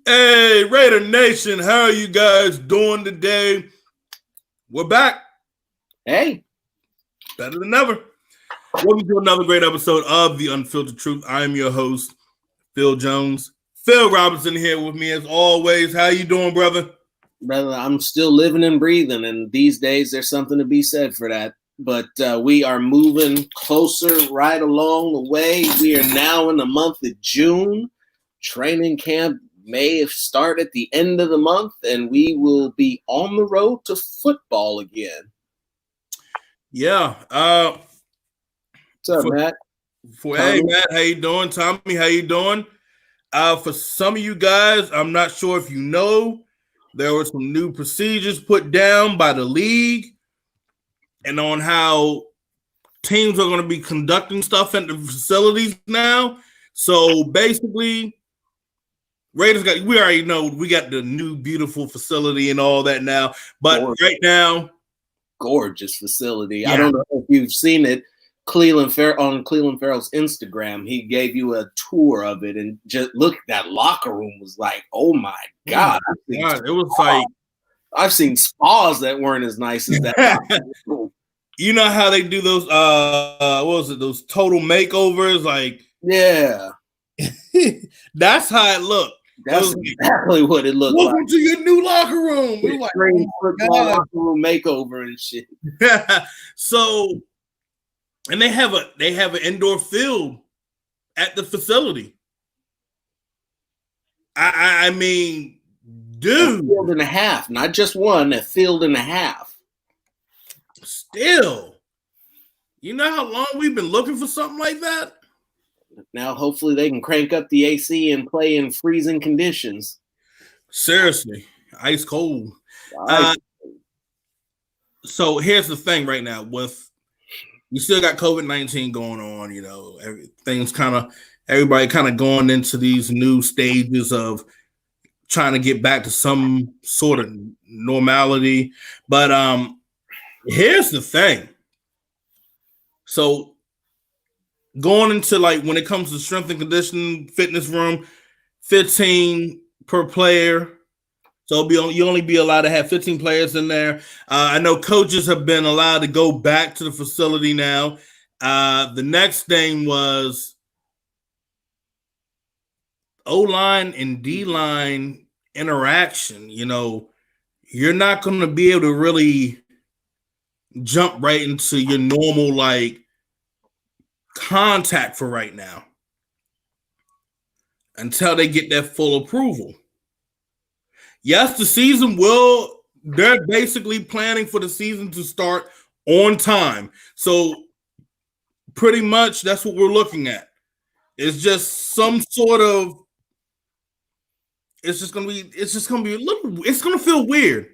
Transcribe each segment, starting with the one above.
Hey, Raider Nation, how are you guys doing today? We're back. Hey. Better than ever. Welcome to another great episode of the Unfiltered Truth. I am your host, Phil Jones. Phil Robinson here with me as always. How you doing, brother? Brother, I'm still living and breathing, and these days there's something to be said for that. But we are moving closer right along the way. We are now in the month of June. Training camp may start at the end of the month, and we will be on the road to football again. Yeah. What's up, Matt? Hey, Matt, how you doing? Tommy, how you doing? For some of you guys, I'm not sure if you know, there were some new procedures put down by the league and on how teams are going to be conducting stuff at the facilities now. So basically, Raiders we already know we got the new beautiful facility and all that now. But right now, gorgeous facility. Yeah. I don't know if you've seen it. On Cleveland Farrell's Instagram, he gave you a tour of it, and just look, that locker room was like, oh my God. It was like, I've seen spas that weren't as nice as that. You know how they do those what was it, those total makeovers? Like, yeah. That's how it looked. That's exactly what it looked like. Welcome to your new locker room. We're like, locker room makeover and shit. So, and they have an indoor field at the facility. I mean, dude, a field and a half, not just one, a field and a half. Still, you know how long we've been looking for something like that? Now, hopefully they can crank up the AC and play in freezing conditions. Seriously, ice cold. So here's the thing right now. You still got COVID-19 going on, you know, everybody kind of going into these new stages of trying to get back to some sort of normality. But here's the thing. So going into, like, when it comes to strength and conditioning fitness room, 15 per player. So you only be allowed to have 15 players in there. I know coaches have been allowed to go back to the facility now. The next thing was O-line and D-line interaction. You know, you're not going to be able to really jump right into your normal, like, contact for right now until they get that full approval. Yes, the season they're basically planning for the season to start on time. So pretty much that's what we're looking at. It's just some sort of, it's going to feel weird.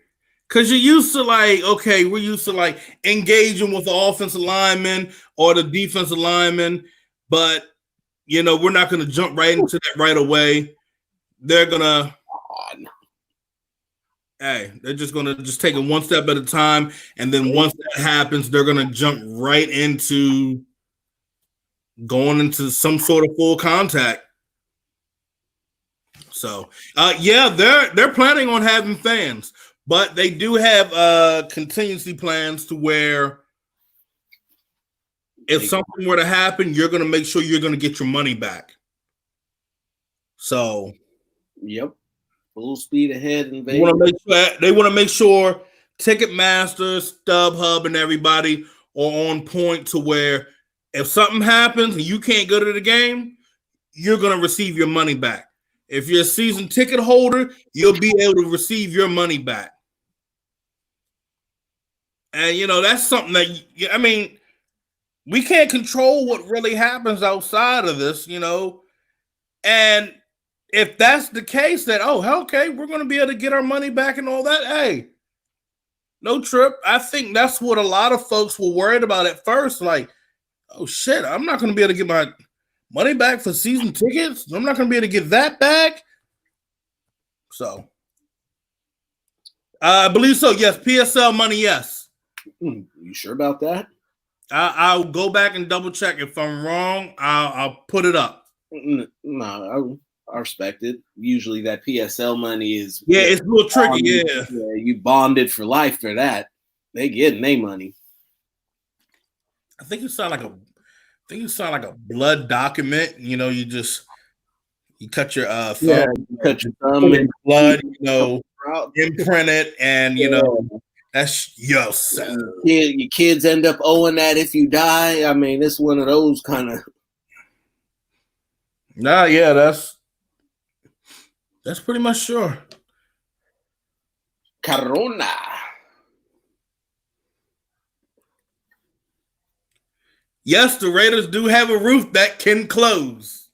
Because you're used to, like, okay, we're used to, like, engaging with the offensive lineman or the defensive lineman, but, you know, we're not going to jump right into that right away. They're going to, they're just going to just take it one step at a time, and then once that happens, they're going to jump right into going into some sort of full contact. So, they're planning on having fans. But they do have contingency plans to where if something were to happen, you're going to make sure you're going to get your money back. So, yep, full speed ahead. And they want to make sure Ticketmaster, StubHub, and everybody are on point to where if something happens and you can't go to the game, you're going to receive your money back. If you're a season ticket holder, you'll be able to receive your money back. And, you know, that's something that, I mean, we can't control what really happens outside of this, you know. And if that's the case, that, okay, we're going to be able to get our money back and all that, hey, no trip. I think that's what a lot of folks were worried about at first. Like, oh, shit, I'm not going to be able to get my money back for season tickets. I'm not going to be able to get that back. So, I believe so. Yes, PSL money, yes. You sure about that? I'll go back and double check. If I'm wrong, I'll put it up. No, I respect it. Usually that PSL money is it's a little tricky. Yeah, you bonded for life for that. They getting their money. I think you sound like a blood document. You cut your thumb, Cut your thumb and blood, imprint it, and that's yourself. Your kids end up owing that if you die. I mean, it's one of those kind of. Nah, yeah, that's pretty much sure. Corona. Yes, the Raiders do have a roof that can close.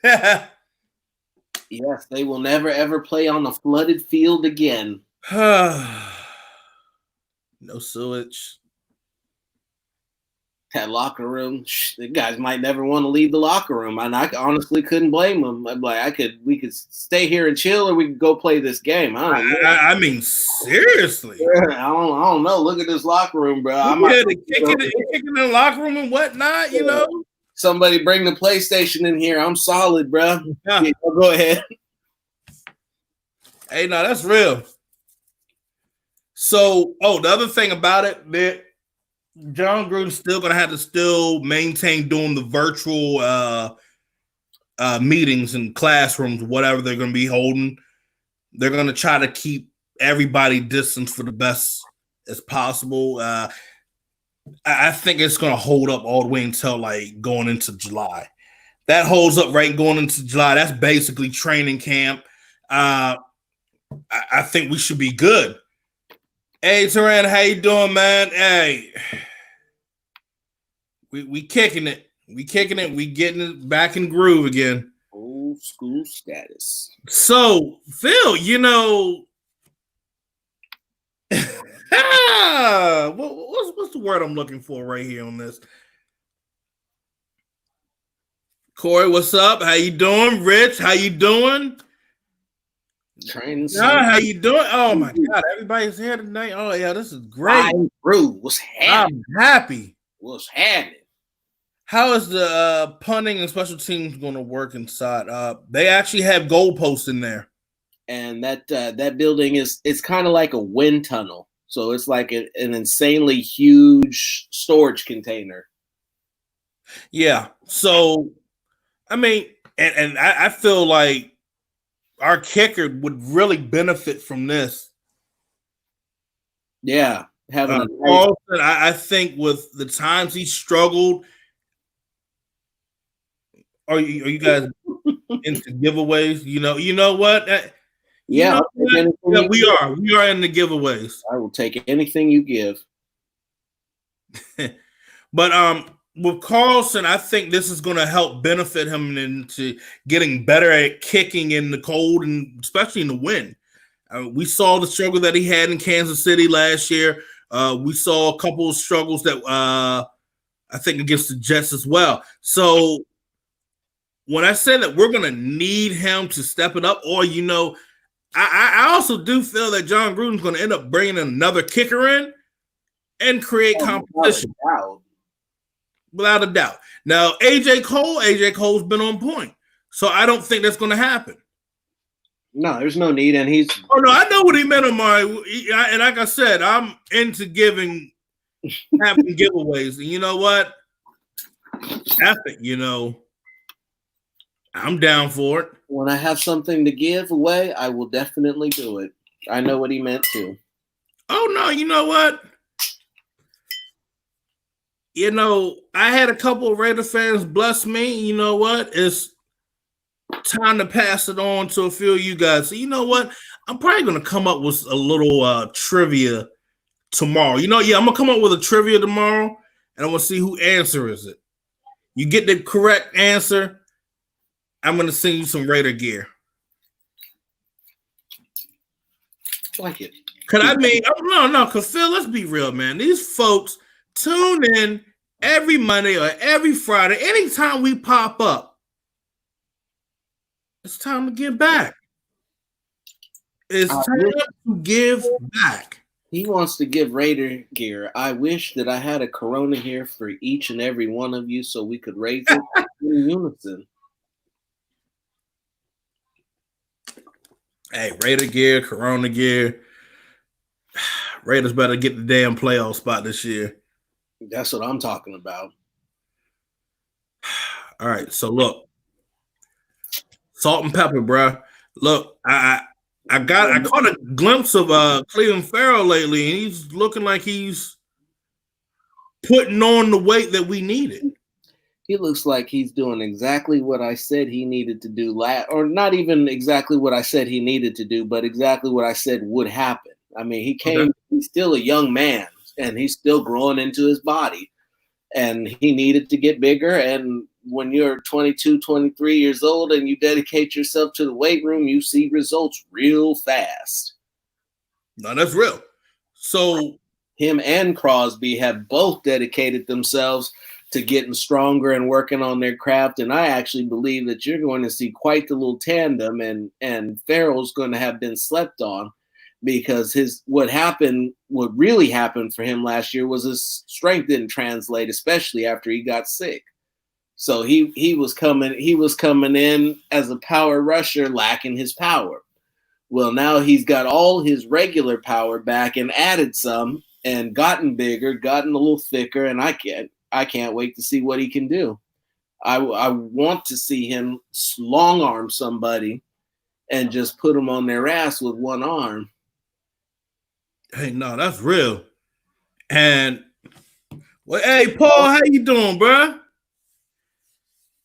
Yes, they will never ever play on a flooded field again. No sewage. That locker room, the guys might never want to leave the locker room, and I honestly couldn't blame them. I'm like, we could stay here and chill, or we could go play this game. I mean, seriously. I don't know. Look at this locker room, bro. Kicking in the locker room and whatnot, Somebody bring the PlayStation in here. I'm solid, bro. Yeah, go ahead. Hey, no, that's real. So, the other thing about it, that John Gruden's still going to have to maintain doing the virtual meetings and classrooms, whatever they're going to be holding. They're going to try to keep everybody distanced for the best as possible. I think it's going to hold up all the way until going into July. That holds up right going into July. That's basically training camp. I think we should be good. Hey, Teran, how you doing, man? Hey, we kicking it. We kicking it. We getting it back in groove again. Old school status. So, Phil, what's the word I'm looking for right here on this? Corey, what's up? How you doing? Rich, how you doing? How you doing? Oh my God, everybody's here tonight. Oh yeah, this is great. What's happening? I'm happy. What's happening? How is the punting and special teams going to work inside? They actually have goalposts in there, and that building it's kind of like a wind tunnel, so it's like an insanely huge storage container. Yeah. So, I mean, and I feel like our kicker would really benefit from this. Yeah, having I think with the times he struggled. Are you guys into giveaways? You know what? We are in the giveaways. I will take anything you give. But with Carlson, I think this is going to help benefit him into getting better at kicking in the cold and especially in the wind. We saw the struggle that he had in Kansas City last year. We saw a couple of struggles that I think against the Jets as well. So when I say that we're going to need him to step it up, or, I also do feel that John Gruden's going to end up bringing another kicker in and create competition. Without a doubt. Now, AJ Cole's been on point. So I don't think that's going to happen. No, there's no need. And he's. Oh, no, I know what he meant, Amari. And like I said, I'm into having giveaways. And you know what? F it, I'm down for it. When I have something to give away, I will definitely do it. I know what he meant to. Oh, no, you know what? I had a couple of Raider fans bless me. You know what? It's time to pass it on to a few of you guys. So you know what? I'm probably going to come up with a little trivia tomorrow. I'm going to come up with a trivia tomorrow, and I'm going to see who answers it. You get the correct answer, I'm going to send you some Raider gear. Like it. Because Phil, let's be real, man. These folks tune in every Monday or every Friday. Anytime we pop up, it's time to give back. It's time to give back. He wants to give Raider gear. I wish that I had a Corona here for each and every one of you so we could raise it in unison. Hey, Raider gear, Corona gear. Raiders better get the damn playoff spot this year. That's what I'm talking about. All right, so look, salt and pepper, bro. Look, I caught a glimpse of Cleveland Farrell lately, and he's looking like he's putting on the weight that we needed. He looks like he's doing exactly what I said he needed to do or not even exactly what I said he needed to do, but exactly what I said would happen. I mean, he's still a young man, and he's still growing into his body, and he needed to get bigger. And when you're 22, 23 years old and you dedicate yourself to the weight room, you see results real fast. No, that's real. So him and Crosby have both dedicated themselves to getting stronger and working on their craft. And I actually believe that you're going to see quite the little tandem, and Farrell's going to have been slept on, because what really happened for him last year was his strength didn't translate, especially after he got sick. So he was coming in as a power rusher, lacking his power. Well, now he's got all his regular power back and added some and gotten bigger, gotten a little thicker, and I can't wait to see what he can do. I want to see him long arm somebody and just put them on their ass with one arm. Hey, no, that's real. And well, hey, Paul, how you doing, bro?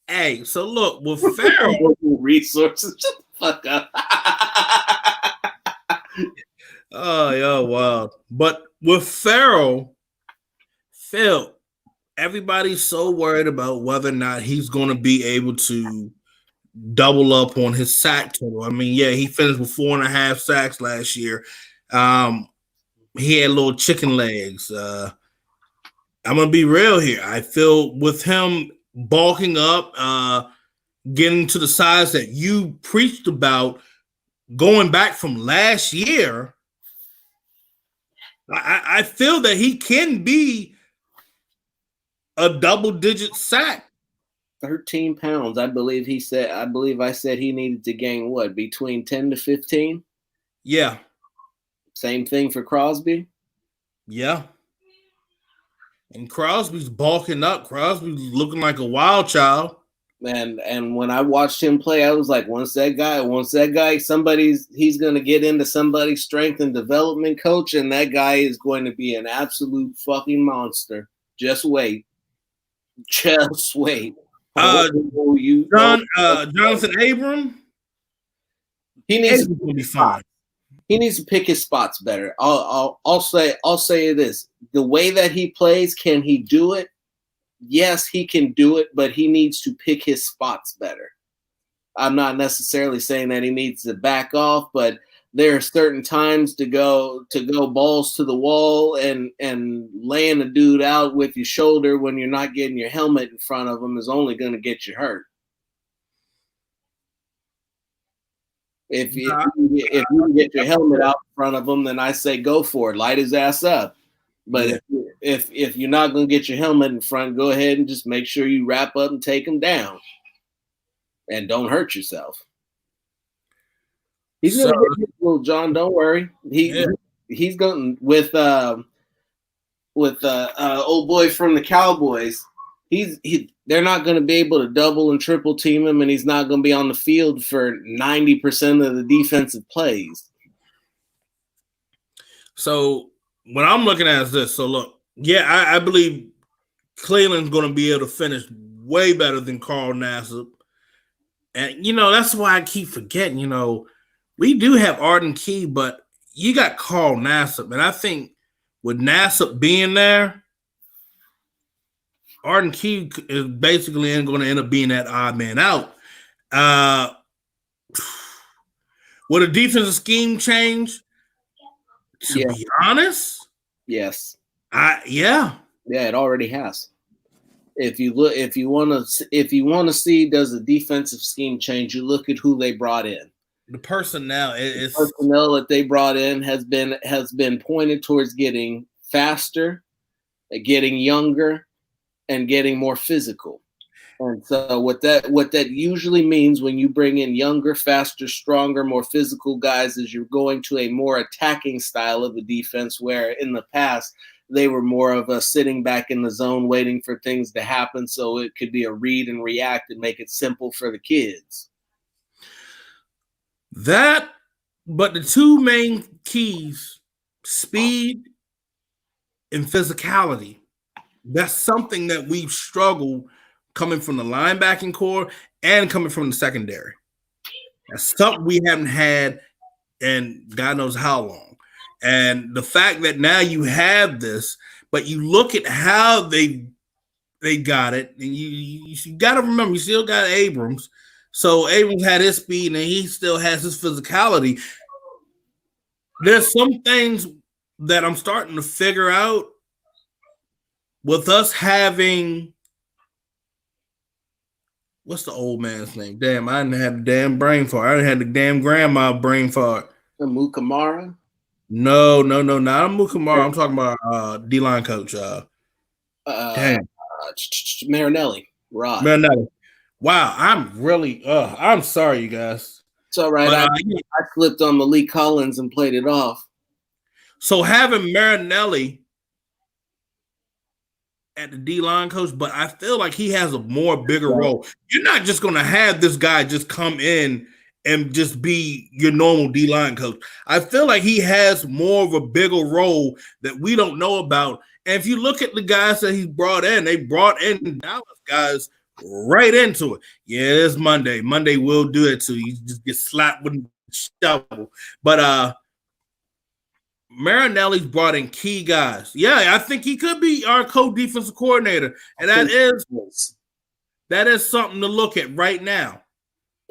Hey, so look, with Farrell resources, shut the fuck up. Oh, yeah, wow. But with Farrell, Phil, everybody's so worried about whether or not he's going to be able to double up on his sack total. I mean, yeah, he finished with 4.5 sacks last year. He had little chicken legs. I'm going to be real here. I feel with him bulking up, getting to the size that you preached about, going back from last year, I feel that he can be a double-digit sack. 13 pounds, I believe he said. I believe I said he needed to gain what, between 10 to 15? Yeah. Same thing for Crosby? Yeah. And Crosby's bulking up. Crosby's looking like a wild child. And when I watched him play, I was like, once that guy, he's going to get into somebody's strength and development coach, and that guy is going to be an absolute fucking monster. Just wait. Just wait. Jonathan Abram? He needs to be fine. He needs to pick his spots better. I'll say this. The way that he plays, can he do it? Yes, he can do it, but he needs to pick his spots better. I'm not necessarily saying that he needs to back off, but there are certain times to go balls to the wall and laying a dude out with your shoulder when you're not getting your helmet in front of him is only going to get you hurt. If you get your helmet out in front of him, then I say go for it, light his ass up. But if you're not going to get your helmet in front, go ahead and just make sure you wrap up and take him down, and don't hurt yourself. He's going to get hit, little John. Don't worry. He's going with old boy from the Cowboys. They're not going to be able to double and triple team him, and he's not going to be on the field for 90% of the defensive plays. So what I'm looking at is this. So look, I believe Cleveland's going to be able to finish way better than Carl Nassib. And, that's why I keep forgetting, we do have Arden Key, but you got Carl Nassib. And I think with Nassib being there, Arden Key is basically going to end up being that odd man out. Will the defensive scheme change? To be honest, yes. Yeah, it already has. If you want to see does the defensive scheme change, you look at who they brought in. The personnel that they brought in has been pointed towards getting faster, getting younger, and getting more physical. And so what that usually means when you bring in younger, faster, stronger, more physical guys is you're going to a more attacking style of a defense, where in the past they were more of a sitting back in the zone waiting for things to happen, so it could be a read and react and make it simple for the kids. But the two main keys, speed and physicality, that's something that we've struggled coming from the linebacking core and coming from the secondary. That's something we haven't had in God knows how long. And the fact that now you have this, but you look at how they got it, and you got to remember, you still got Abrams. So Abrams had his speed, and he still has his physicality. There's some things that I'm starting to figure out with us having, what's the old man's name? Damn, I didn't have the damn brain fart. I didn't have the damn grandma brain fart. Mukamara? No, not Mukamara. I'm talking about D-line coach. Damn. Marinelli. Rod. Marinelli. Wow, I'm sorry, you guys. It's all right. But, I flipped on Malik Collins and played it off. So having Marinelli at the D-line coach, but I feel like he has a bigger role. You're not just going to have this guy just come in and just be your normal D-line coach. I feel like he has more of a bigger role that we don't know about. And if you look at the guys that he's brought in, they brought in Dallas guys right into it. Yeah, it's Monday. Monday will do it too. You just get slapped with a shovel. But Marinelli's brought in key guys. Yeah, I think he could be our co-defensive coordinator. And that is something to look at right now.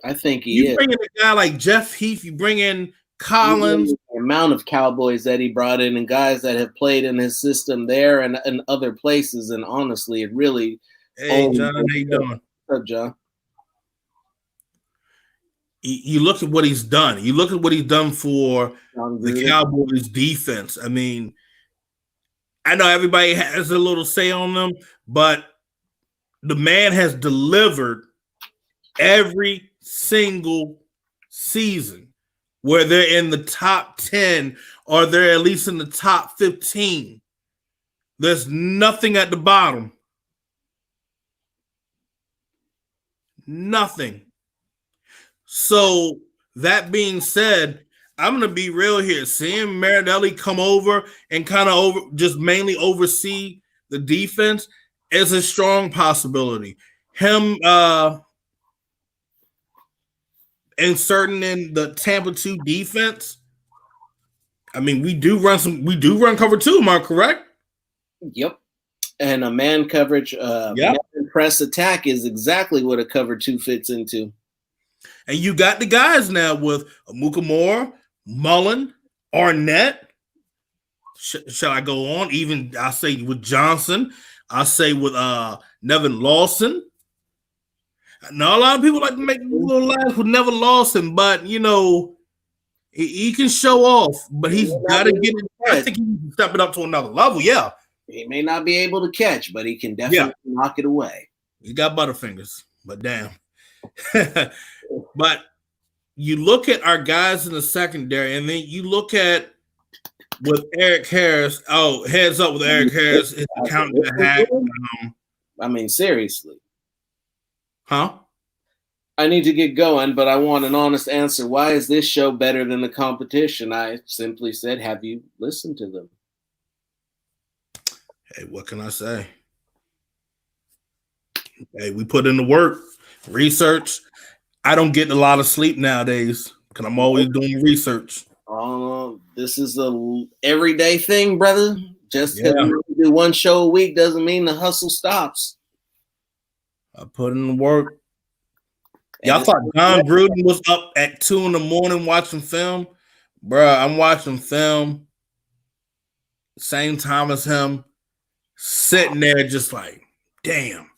I think you bring in a guy like Jeff Heath, you bring in Collins. The amount of Cowboys that he brought in and guys that have played in his system there and other places. And honestly, it really. Hey, John, how you doing? What's up, John? You look at what he's done. You look at what he's done for the Cowboys defense. I mean, I know everybody has a little say on them, but the man has delivered every single season where they're in the top 10 or they're at least in the top 15. There's nothing at the bottom. Nothing. So that being said, I'm going to be real here. Seeing Marinelli come over and kind of just mainly oversee the defense is a strong possibility. Him inserting in the Tampa 2 defense. I mean, we do run cover 2. Am I correct? Yep. And a man coverage, man press attack is exactly what a cover 2 fits into. And you got the guys now with Mukamara, Mullen, Arnett. Shall I go on? Even I say with Johnson. I say with Nevin Lawson. Now a lot of people like to make a little laugh with Nevin Lawson, but you know he can show off. But he's got to get it. I think he can step it up to another level. Yeah, he may not be able to catch, but he can definitely knock it away. He got butterfingers, but damn. But you look at our guys in the secondary, and then you look at with Eric Harris. Oh, heads up with Eric Harris. It's counting the hat. I mean, seriously. Huh? I need to get going, but I want an honest answer. Why is this show better than the competition? I simply said, have you listened to them? Hey, what can I say? Hey, we put in the work, research. I don't get a lot of sleep nowadays because I'm always doing research. This is a everyday thing, brother. Just because we do one show a week doesn't mean the hustle stops. I put in the work. Y'all thought John Gruden was up at 2 a.m. watching film? Bruh, I'm watching film same time as him, sitting there just like, damn.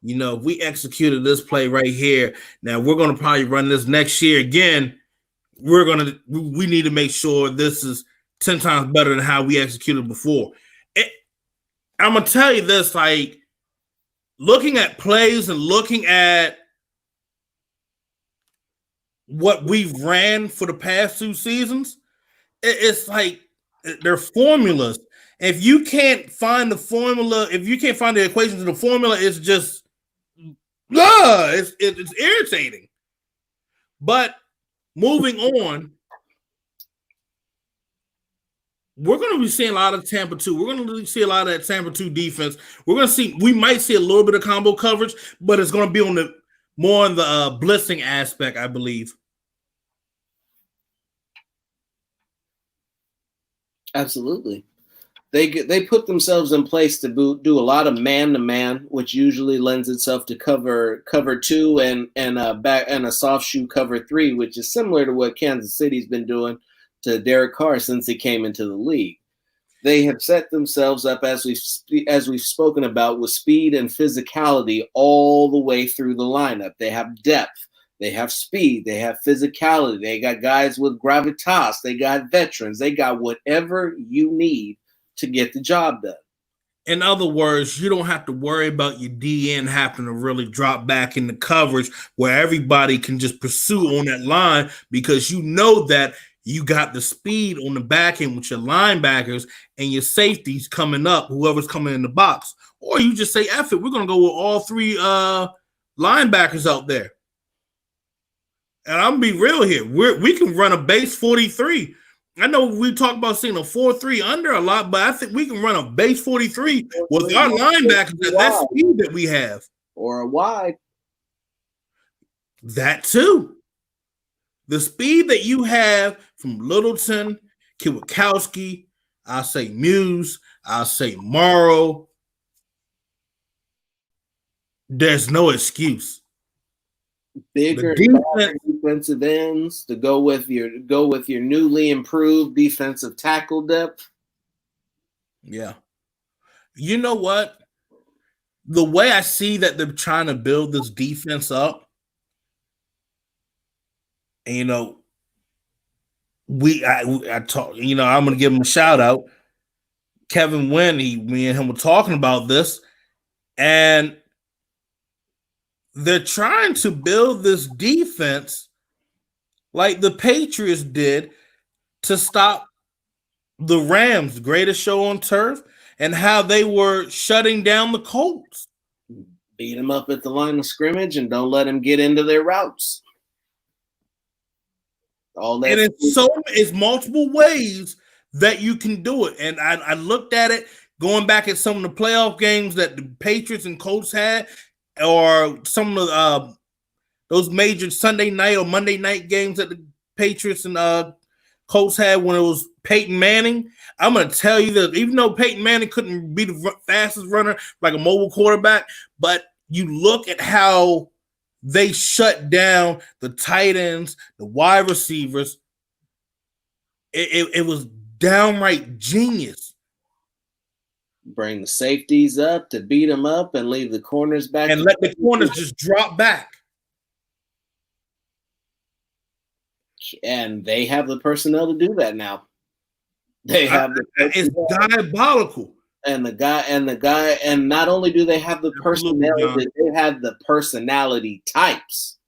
You know, if we executed this play right here, now we're going to probably run this next year again. We need to make sure this is 10 times better than how we executed before. I'm going to tell you this, like, looking at plays and looking at what we've ran for the past 2 seasons, it's like they're formulas. If you can't find the formula, if you can't find the equation to the formula, it's just it's irritating. But moving on, we're going to be seeing a lot of Tampa 2. We're going to see a lot of that Tampa 2 defense. We might see a little bit of combo coverage, but it's going to be on the more on the blitzing aspect, I believe. Absolutely. They put themselves in place to do a lot of man-to-man, which usually lends itself to cover 2 and a soft shoe cover 3, which is similar to what Kansas City's been doing to Derek Carr since he came into the league. They have set themselves up, as we've spoken about, with speed and physicality all the way through the lineup. They have depth. They have speed. They have physicality. They got guys with gravitas. They got veterans. They got whatever you need to get the job done. In other words, you don't have to worry about your DN having to really drop back in the coverage where everybody can just pursue on that line, because you know that you got the speed on the back end with your linebackers and your safeties coming up, whoever's coming in the box. Or you just say, F it, we're going to go with all 3 linebackers out there. And I'm going to be real here. We can run a base 43. I know we talk about seeing a 4-3 under a lot, but I think we can run a base 43 with our linebackers at that speed that we have. Or a wide. That too. The speed that you have from Littleton, Kwiatkowski, I'll say Muse, I'll say Morrow. There's no excuse. Bigger defensive ends to go with your newly improved defensive tackle depth. Yeah. You know what? The way I see that they're trying to build this defense up, and, you know, I talk, you know, I'm going to give him a shout out. Kevin Wynn, me and him were talking about this, and they're trying to build this defense like the Patriots did to stop the Rams, greatest show on turf, and how they were shutting down the Colts. Beat them up at the line of scrimmage and don't let them get into their routes. All that, and it's multiple ways that you can do it. And I looked at it going back at some of the playoff games that the Patriots and Colts had, or some of those major Sunday night or Monday night games that the Patriots and Colts had when it was Peyton Manning. I'm going to tell you that even though Peyton Manning couldn't be the fastest runner like a mobile quarterback, but you look at how they shut down the tight ends, the wide receivers. It was downright genius. Bring the safeties up to beat them up and leave the corners back. And let the corners just drop back. And they have the personnel to do that now. It's diabolical. And not only do they have the personality, they have the personality types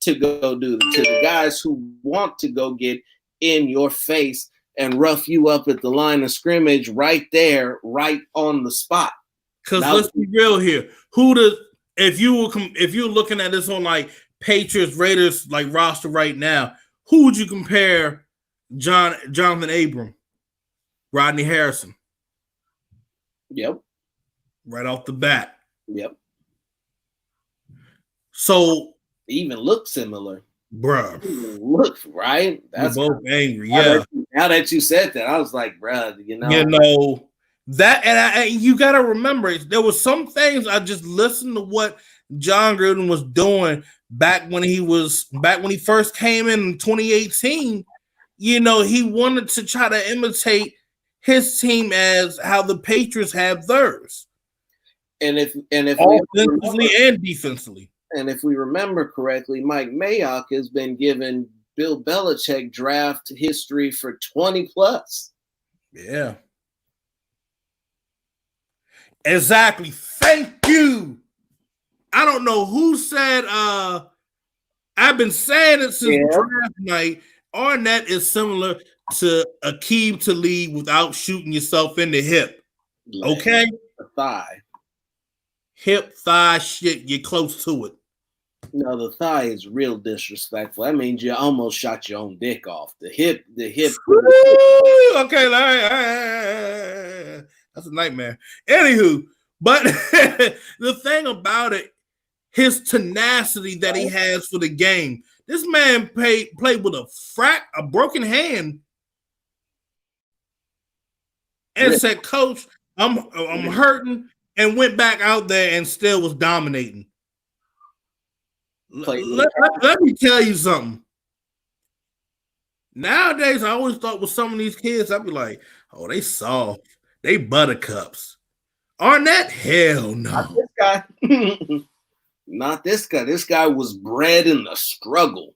to go do to the guys who want to go get in your face and rough you up at the line of scrimmage right there, right on the spot. Because let's be real here. If you're looking at this on like Patriots, Raiders like roster right now, who would you compare Jonathan Abram, Rodney Harrison? Yep. Right off the bat. Yep. So they even look similar. Bruh. Look, right? That's both angry. Yeah. Now that you said that, I was like, bruh, that, and you got to remember, there was some things I just listened to what John Gruden was doing back when he first came in 2018. You know, he wanted to try to imitate his team as how the Patriots have theirs. And if offensively and defensively. And if we remember correctly, Mike Mayock has been given Bill Belichick draft history for 20 plus. Yeah. Exactly. Thank you. I don't know who said. I've been saying it since draft night. Arnett is similar to Aqib Talib without shooting yourself in the hip. Okay, the thigh, hip, thigh, shit. You're close to it. No, the thigh is real disrespectful. That means you almost shot your own dick off. The hip. Okay, all right. That's a nightmare. Anywho, but the thing about it, his tenacity that he has for the game. This man played with a broken hand, and said, "Coach, I'm hurting," and went back out there and still was dominating. Let me tell you something. Nowadays, I always thought with some of these kids, I'd be like, "Oh, they soft, they buttercups." Arnett, hell no. Not this guy. Not this guy. This guy was bred in the struggle.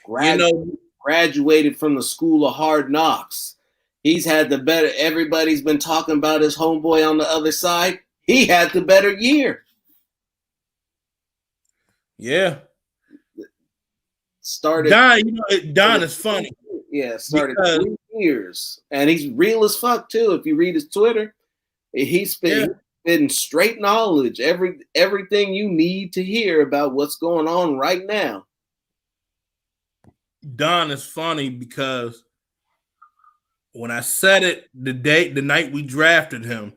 Graduated from the School of Hard Knocks. He's had the better. Everybody's been talking about his homeboy on the other side. He had the better year. Yeah. Started. Don is funny. Yeah, started 3 years. And he's real as fuck, too. If you read his Twitter, he's spitting straight knowledge. Everything you need to hear about what's going on right now. Don is funny because when I said it the night we drafted him,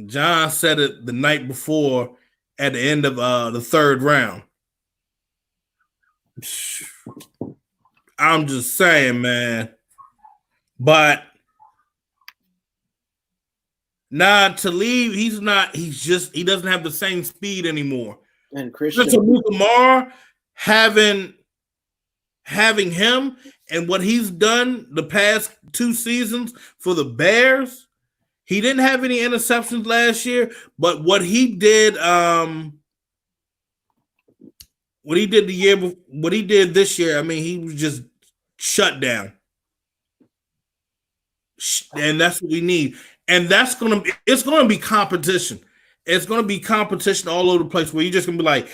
John said it the night before at the end of the third round. I'm just saying, man. But Talib, he doesn't have the same speed anymore. And Christian Lamar having him and what he's done the past 2 seasons for the Bears, he didn't have any interceptions last year, but what he did this year, I mean, he was just shut down. And that's what we need. And it's gonna be competition. It's gonna be competition all over the place where you're just gonna be like,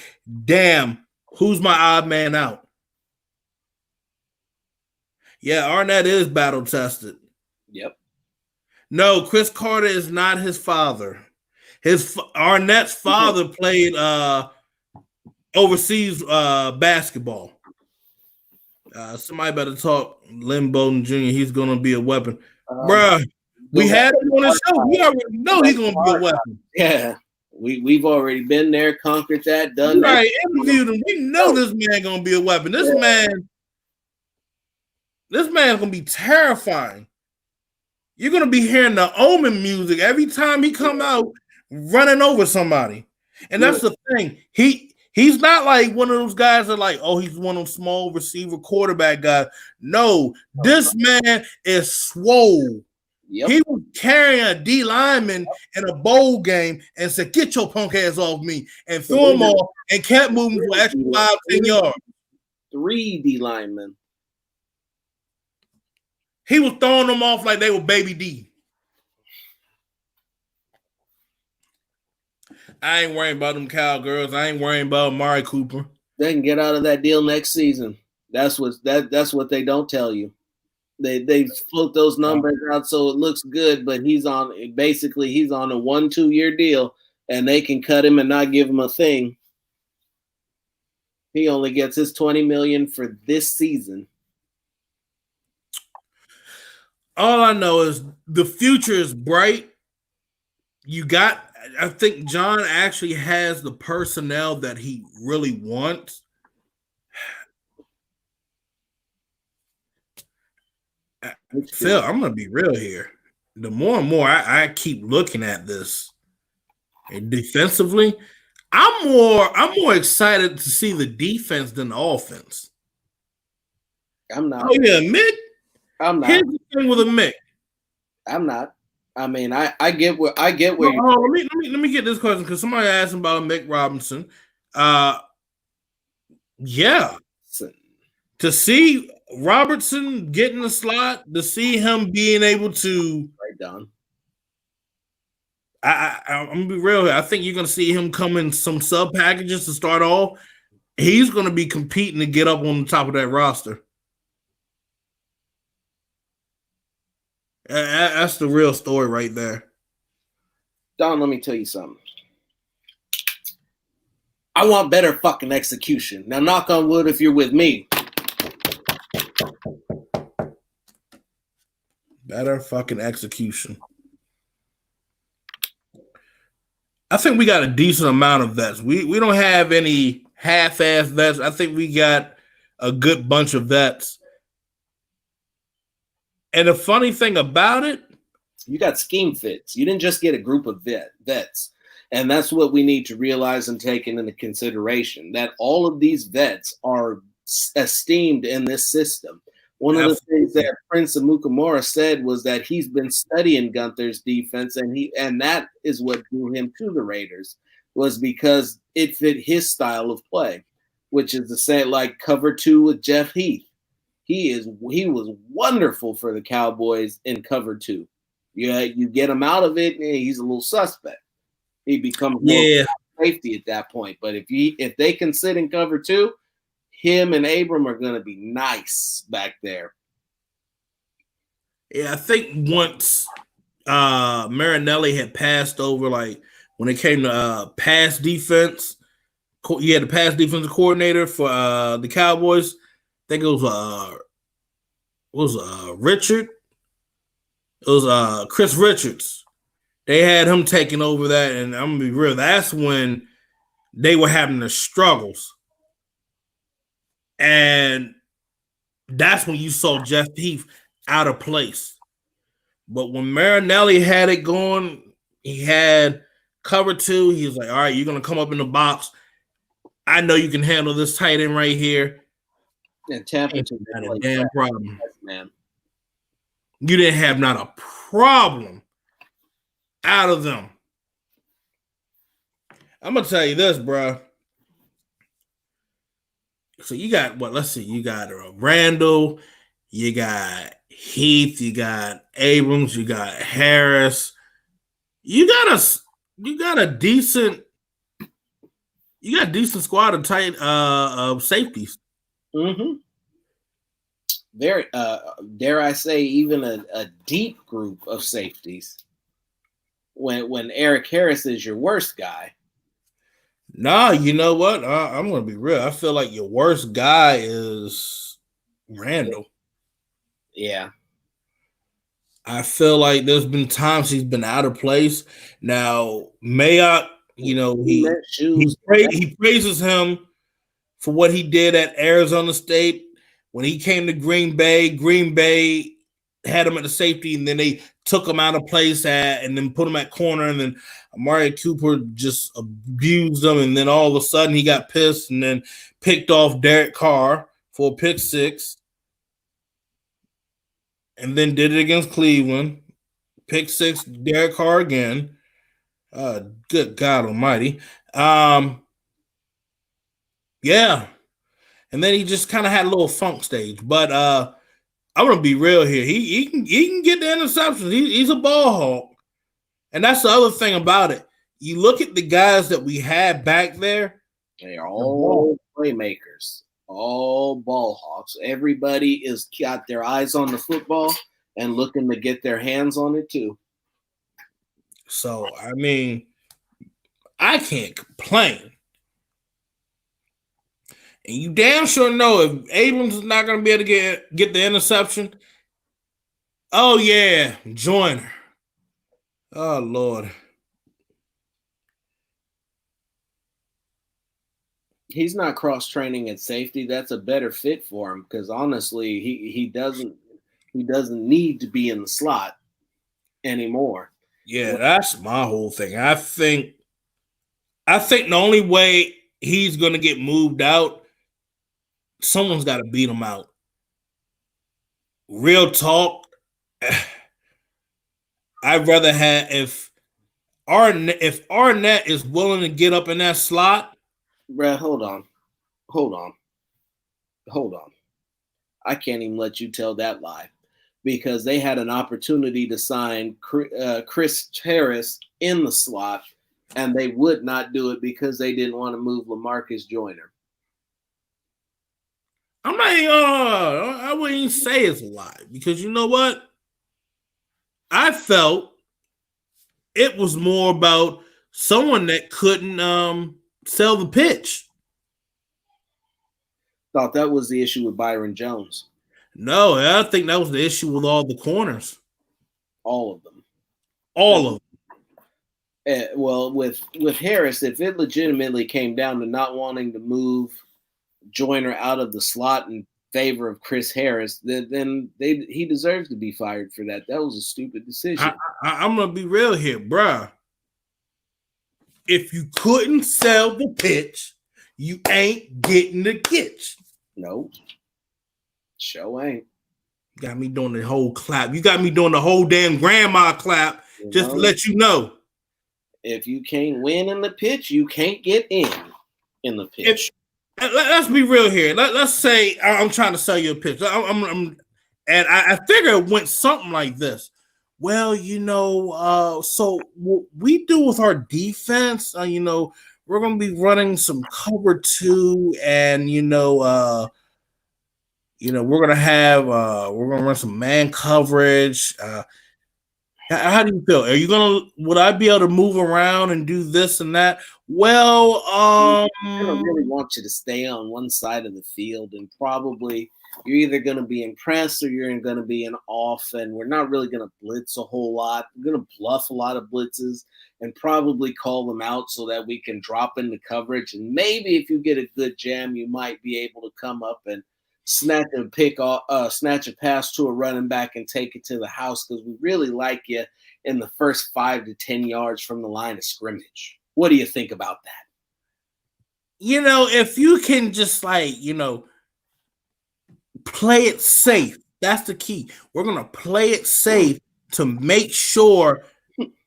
damn, who's my odd man out? Yeah, Arnett is battle tested. Yep. No, Chris Carter is not his father. Arnett's father played overseas basketball. Somebody better talk Lynn Bowden Jr. He's gonna be a weapon. Bruh, we had him on the show. We already know he's gonna be a weapon. Yeah. We've already been there, conquered that, done that. Right, interviewed him. We know this man gonna be a weapon. This man's gonna be terrifying. You're gonna be hearing the Omen music every time he come out running over somebody. And that's the thing. He's not like one of those guys that are like, oh, he's one of those small receiver quarterback guys. No, this man is swole. Yep. He was carrying a D lineman in a bowl game and said, "Get your punk ass off me," and threw him off and kept moving for extra 5-10 yards. 3 D linemen. He was throwing them off like they were baby D. I ain't worrying about them cowgirls. I ain't worrying about Amari Cooper. They can get out of that deal next season. That's what they don't tell you. They float those numbers out so it looks good, but he's on a 1-2 year deal, and they can cut him and not give him a thing. He only gets his $20 million for this season. All I know is the future is bright. I think John actually has the personnel that he really wants. Phil, I'm going to be real here. The more and more I keep looking at this defensively, I'm more excited to see the defense than the offense. I'm not. Oh yeah, Mick. I'm not. Here's the thing with a Mick. I'm not. I mean, I get where let me get this question because somebody asked about Mick Robinson. Yeah. To see Robertson getting the slot, to see him being able to right down. I'm gonna be real here. I think you're gonna see him come in some sub packages to start off. He's gonna be competing to get up on the top of that roster. That's the real story right there. Don, let me tell you something. I want better fucking execution. Now, knock on wood if you're with me. Better fucking execution. I think we got a decent amount of vets. We don't have any half-ass vets. I think we got a good bunch of vets. And the funny thing about it, you got scheme fits. You didn't just get a group of vets. And that's what we need to realize and take into consideration, that all of these vets are esteemed in this system. One of the things that Prince Amukamara said was that he's been studying Gunther's defense, and that is what drew him to the Raiders, was because it fit his style of play, which is to say, like cover two with Jeff Heath. He was wonderful for the Cowboys in cover two. You get him out of it, and he's a little suspect. He becomes more safety at that point. But if they can sit in cover two, him and Abram are going to be nice back there. Yeah, I think once Marinelli had passed over, like when it came to pass defense, he had the pass defensive coordinator for the Cowboys. I think it was Richard. It was Chris Richards. They had him taking over that, and I'm gonna be real. That's when they were having the struggles. And that's when you saw Jeff Heath out of place. But when Marinelli had it going, he had cover two. He was like, all right, you're going to come up in the box. I know you can handle this tight end right here. And tap into a damn problem. Man. You didn't have not a problem out of them. I'm going to tell you this, bro. So you got what? Let's see. You got Randall, you got Heath, you got Abrams, you got Harris. You got a decent squad of tight of safeties. Mm-hmm. Very dare I say, even a deep group of safeties. When Eric Harris is your worst guy. Nah, you know what? I'm going to be real. I feel like your worst guy is Randall. Yeah. I feel like there's been times he's been out of place. Now, Mayock, you know, he praises him for what he did at Arizona State. When he came to Green Bay had him at the safety, and then they took him out of place and then put him at corner, and then Amari Cooper just abused him, and then all of a sudden he got pissed and then picked off Derek Carr for a pick six, and then did it against Cleveland. Pick six, Derek Carr again. Good God Almighty. Yeah. And then he just kind of had a little funk stage. But I'm gonna be real here. He can get the interceptions. He's a ball hawk. And that's the other thing about it. You look at the guys that we had back there. They are all playmakers, all ball hawks. Everybody is got their eyes on the football and looking to get their hands on it too. So, I mean, I can't complain. And you damn sure know if Abrams is not going to be able to get the interception, oh, yeah, Joyner. Oh, Lord. He's not cross-training at safety. That's a better fit for him because, honestly, he doesn't need to be in the slot anymore. Yeah, that's my whole thing. I think the only way he's going to get moved out, someone's got to beat him out. Real talk. I'd rather have if Arnett is willing to get up in that slot. Bruh, hold on. I can't even let you tell that lie. because they had an opportunity to sign Chris Harris in the slot, and they would not do it because they didn't want to move LaMarcus Joyner. I'm not. I wouldn't even say it's a lie, because you know what? I felt it was more about someone that couldn't sell the pitch. Thought that was the issue with Byron Jones. No, I think that was the issue with all the corners. All of them. All of them. Well, with Harris, if it legitimately came down to not wanting to move Joyner out of the slot in favor of Chris Harris, then he deserves to be fired for that. That was a stupid decision. I'm going to be real here, bruh. If you couldn't sell the pitch, you ain't getting the kitch. Nope. Show ain't. You got me doing the whole clap. You got me doing the whole damn grandma clap, just to let you know. If you can't win in the pitch, you can't get in the pitch. Let's be real here. Let's say I'm trying to sell you a pitch. And I figure it went something like this. Well, so what we do with our defense, we're going to be running some cover 2, and we're going to run some man coverage. How do you feel? Would I be able to move around and do this and that? Well, I don't really want you to stay on one side of the field, and probably you're either going to be in press or you're going to be in off, and we're not really going to blitz a whole lot. We're going to bluff a lot of blitzes and probably call them out so that we can drop into coverage. And maybe if you get a good jam, you might be able to come up and snatch a pass to a running back and take it to the house, because we really like you in the first 5 to 10 yards from the line of scrimmage. What do you think about that? If you can just play it safe, that's the key. We're going to play it safe to make sure,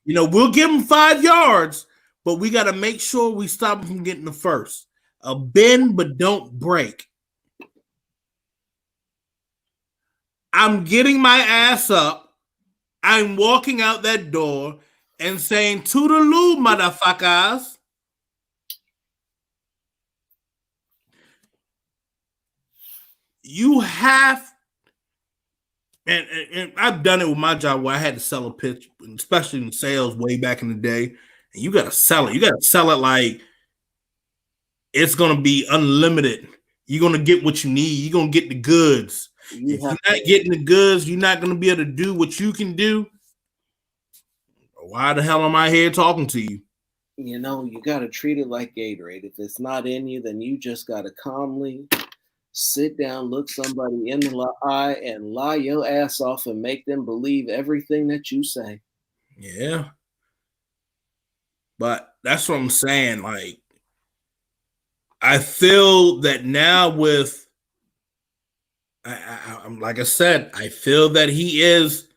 we'll give them 5 yards, but we got to make sure we stop them from getting the first. A bend, but don't break. I'm getting my ass up. I'm walking out that door and saying, "Toodaloo, motherfuckers." You have, and I've done it with my job where I had to sell a pitch, especially in sales way back in the day. And you got to sell it. You got to sell it like it's going to be unlimited. You're going to get what you need. You're going to get the goods. If you're not getting the goods, you're not going to be able to do what you can do. Why the hell am I here talking to you? You got to treat it like Gatorade. If it's not in you, then you just got to calmly sit down, look somebody in the eye, and lie your ass off and make them believe everything that you say. Yeah. But that's what I'm saying. Like, I feel that now with, I'm like I said, I feel that he is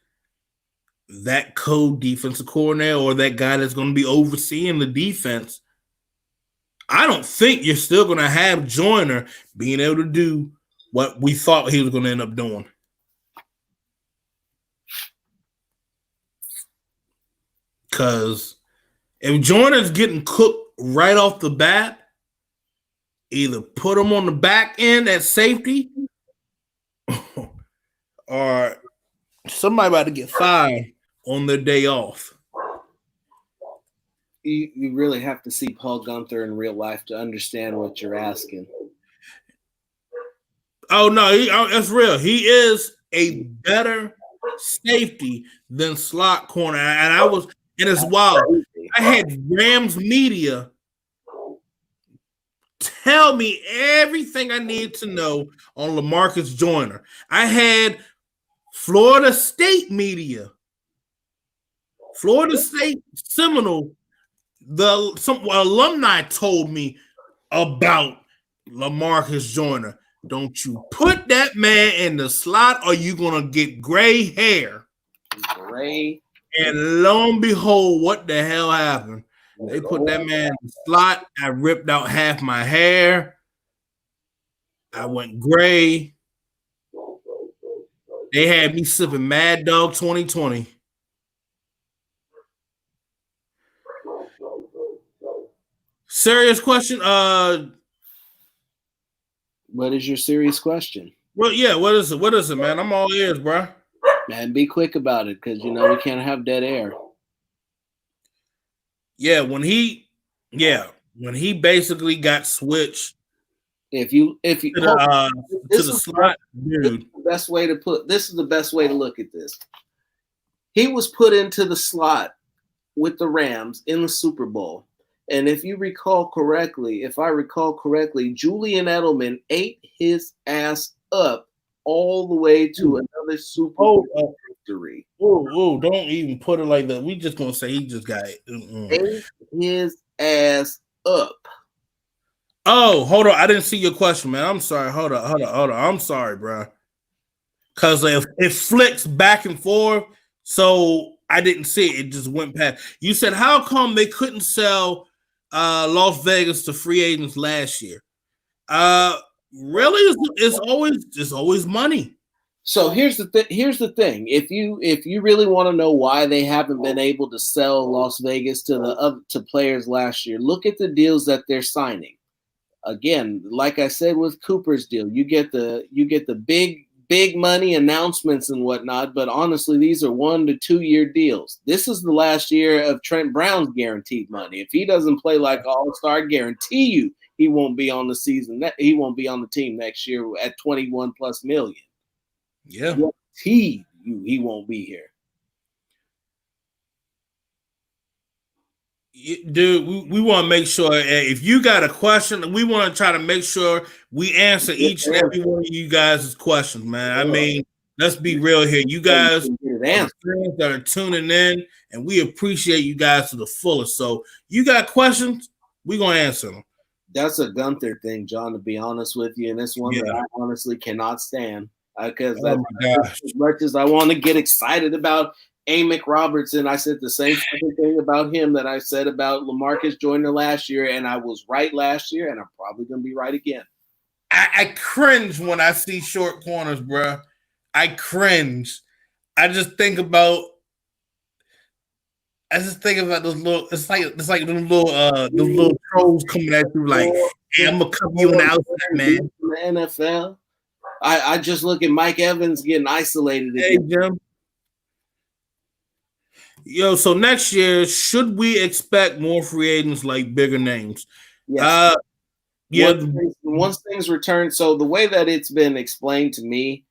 that co-defensive coordinator, or that guy that's going to be overseeing the defense. I don't think you're still going to have Joyner being able to do what we thought he was going to end up doing. Because if Joyner's getting cooked right off the bat, either put him on the back end at safety, or somebody about to get fired on their day off. You really have to see Paul Gunther in real life to understand what you're asking. Oh, no, that's real. He is a better safety than slot corner. And it's wild. I had Rams media tell me everything I need to know on LaMarcus Joyner. I had Florida State media, Florida State Seminole, some alumni told me about LaMarcus Joyner. Don't you put that man in the slot, or you're going to get gray hair. Gray. And lo and behold, what the hell happened? They put that man in the slot. I ripped out half my hair. I went gray. They had me sipping Mad Dog 2020. Serious question. What is your serious question? Well, yeah. What is it? What is it, man? I'm all ears, bro. Man, be quick about it because we can't have dead air. Yeah, when he basically got switched If you to the slot, dude. This is the best way to look at this. He was put into the slot with the Rams in the Super Bowl. And if I recall correctly, Julian Edelman ate his ass up all the way to another Super Bowl victory. Oh, don't even put it like that. We just gonna say he just got it. Ate his ass up. Oh, hold on. I didn't see your question, man. I'm sorry. Hold on. I'm sorry, bro. Because it flicks back and forth, so I didn't see it. It just went past. You said, how come they couldn't sell Las Vegas to free agents last year? Really, it's always money. So here's the thing. If you really want to know why they haven't been able to sell Las Vegas to players last year, look at the deals that they're signing. Again, like I said with Cooper's deal, you get the big money announcements and whatnot, but honestly, these are 1 to 2 year deals. This is the last year of Trent Brown's guaranteed money. If he doesn't play like all-star, guarantee you he won't be on the season. He won't be on the team next year at 21 plus million. Yeah. Guarantee you he won't be here. Dude, we want to make sure if you got a question, we want to try to make sure we answer each and every one of you guys' questions, man. I mean, let's be real here. You guys that are tuning in, and we appreciate you guys to the fullest. So you got questions, we're going to answer them. That's a Gunther thing, John, to be honest with you. And it's one that I honestly cannot stand. Because as much as I want to get excited about Amick Robertson, I said the same thing about him that I said about LaMarcus Joyner last year, and I was right last year, and I'm probably going to be right again. I cringe when I see short corners, bro. I cringe. I just think about those little. It's like those little trolls coming at you like, hey, I'm gonna cover you in the outside, man. The NFL. I just look at Mike Evans getting isolated again. Hey, Jim. Yo, so next year, should we expect more free agents like bigger names? Yes. Once things return. So the way that it's been explained to me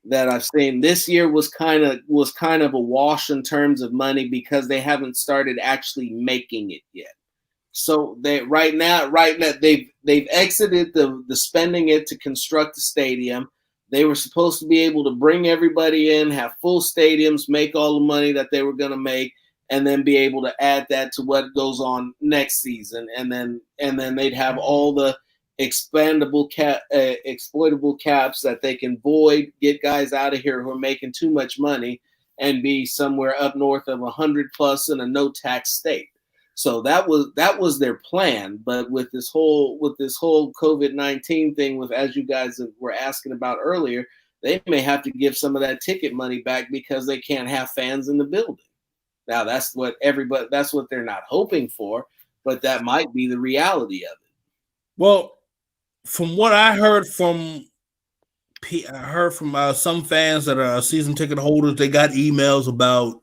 that I've seen this year was kind of a wash in terms of money because they haven't started actually making it yet. So they right now they've exited the spending it to construct the stadium. They were supposed to be able to bring everybody in, have full stadiums, make all the money that they were going to make, and then be able to add that to what goes on next season. And then they'd have all the exploitable caps that they can void, get guys out of here who are making too much money, and be somewhere up north of 100 plus in a no tax state. So that was their plan, but with this whole COVID-19 thing, with as you guys were asking about earlier, they may have to give some of that ticket money back because they can't have fans in the building. Now that's what they're not hoping for, but that might be the reality of it. Well, from what I heard from some fans that are season ticket holders, they got emails about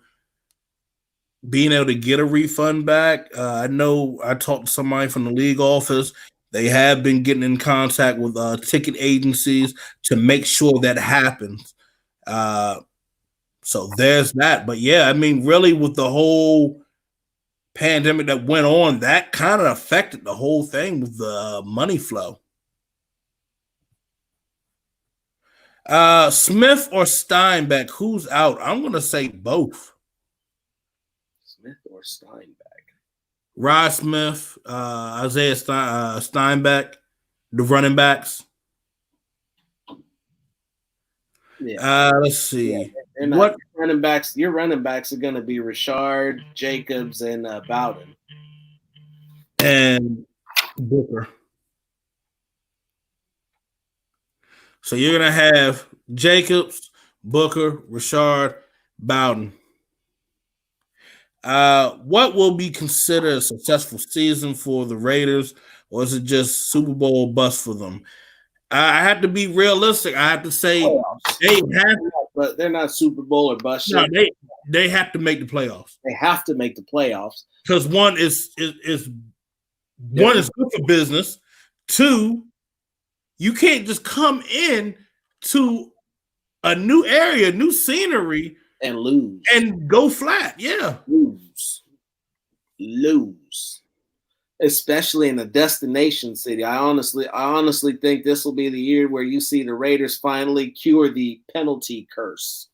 being able to get a refund back. I know I talked to somebody from the league office. They have been getting in contact with ticket agencies to make sure that happens. So there's that. But yeah, I mean, really with the whole pandemic that went on, that kind of affected the whole thing with the money flow. Smith or Steinbeck, who's out? I'm going to say both. Smith or Steinbeck? Rod Smith, Isaiah Steinbeck, the running backs. Yeah. Let's see. Yeah, what running backs? Your running backs are going to be Richard, Jacobs, and Bowden. And Booker. So you're going to have Jacobs, Booker, Rashard, Bowden. What will be considered a successful season for the Raiders, or is it just Super Bowl bust for them? I have to be realistic. I have to say but they're not Super Bowl or bust. No, they have to make the playoffs. They have to make the playoffs because one is one is good for business. Two, you can't just come in to a new area, new scenery, and lose and go flat. Yeah, lose, especially in a destination city. I honestly think this will be the year where you see the Raiders finally cure the penalty curse.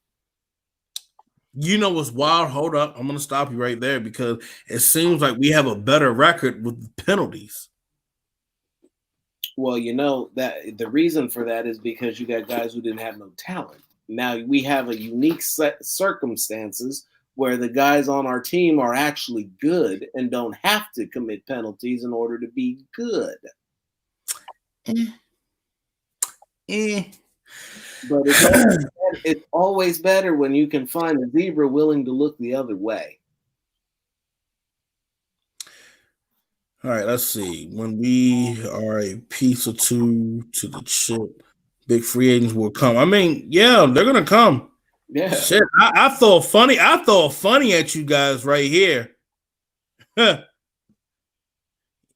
You know what's wild? Hold up, I'm gonna stop you right there because it seems like we have a better record with penalties. Well, you know that the reason for that is because you got guys who didn't have no talent. Now we have a unique set circumstances where the guys on our team are actually good and don't have to commit penalties in order to be good. But it's always better when you can find a zebra willing to look the other way. All right, let's see. When we are a piece or two to the chip, big free agents will come. I mean, yeah, they're gonna come. Yeah. Shit, I throw funny at you guys right here.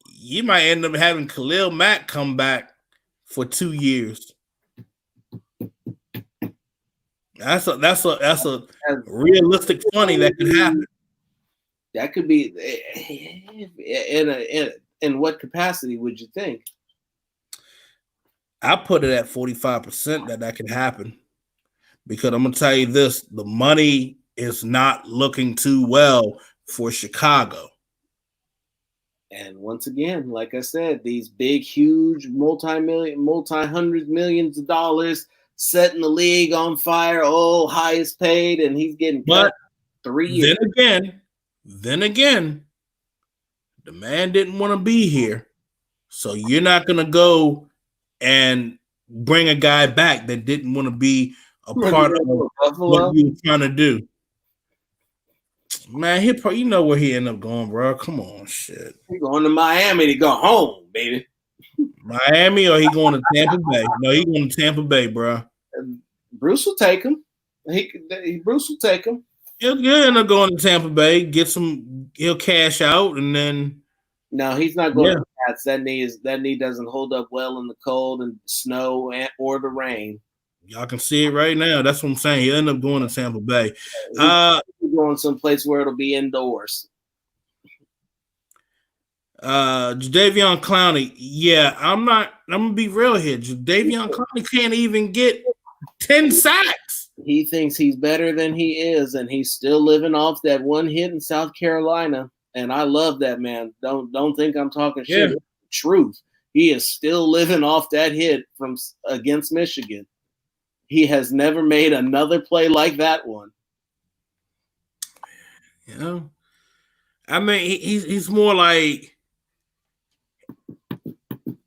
You might end up having Khalil Mack come back for 2 years. That's a realistic funny that could happen. That could be in what capacity would you think? I put it at 45% that could happen because I'm gonna tell you this: the money is not looking too well for Chicago. And once again, like I said, these big, huge, multi-hundreds millions of dollars setting the league on fire. Oh, highest paid, and he's getting cut 3 years. Then again, the man didn't want to be here, so you're not gonna go and bring a guy back that didn't want to be a part of what you were trying to do. Man, you know where he ended up going, bro. Come on, shit. He going to Miami to go home, baby. Miami or he going to Tampa Bay? No, he going to Tampa Bay, bro. Bruce will take him. Bruce will take him. He'll end up going to Tampa Bay, he'll cash out, and then. No, he's not going to Pats. That knee doesn't hold up well in the cold and snow or the rain. Y'all can see it right now. That's what I'm saying. He'll end up going to Tampa Bay. He's going someplace where it'll be indoors. Jadeveon Clowney. Yeah, I'm gonna be real here. Jadeveon Clowney can't even get 10 sacks. He thinks he's better than he is, and he's still living off that one hit in South Carolina. And I love that man. Don't think I'm talking shit. Yeah. Truth. He is still living off that hit from against Michigan. He has never made another play like that one. You know, I mean, he's more like,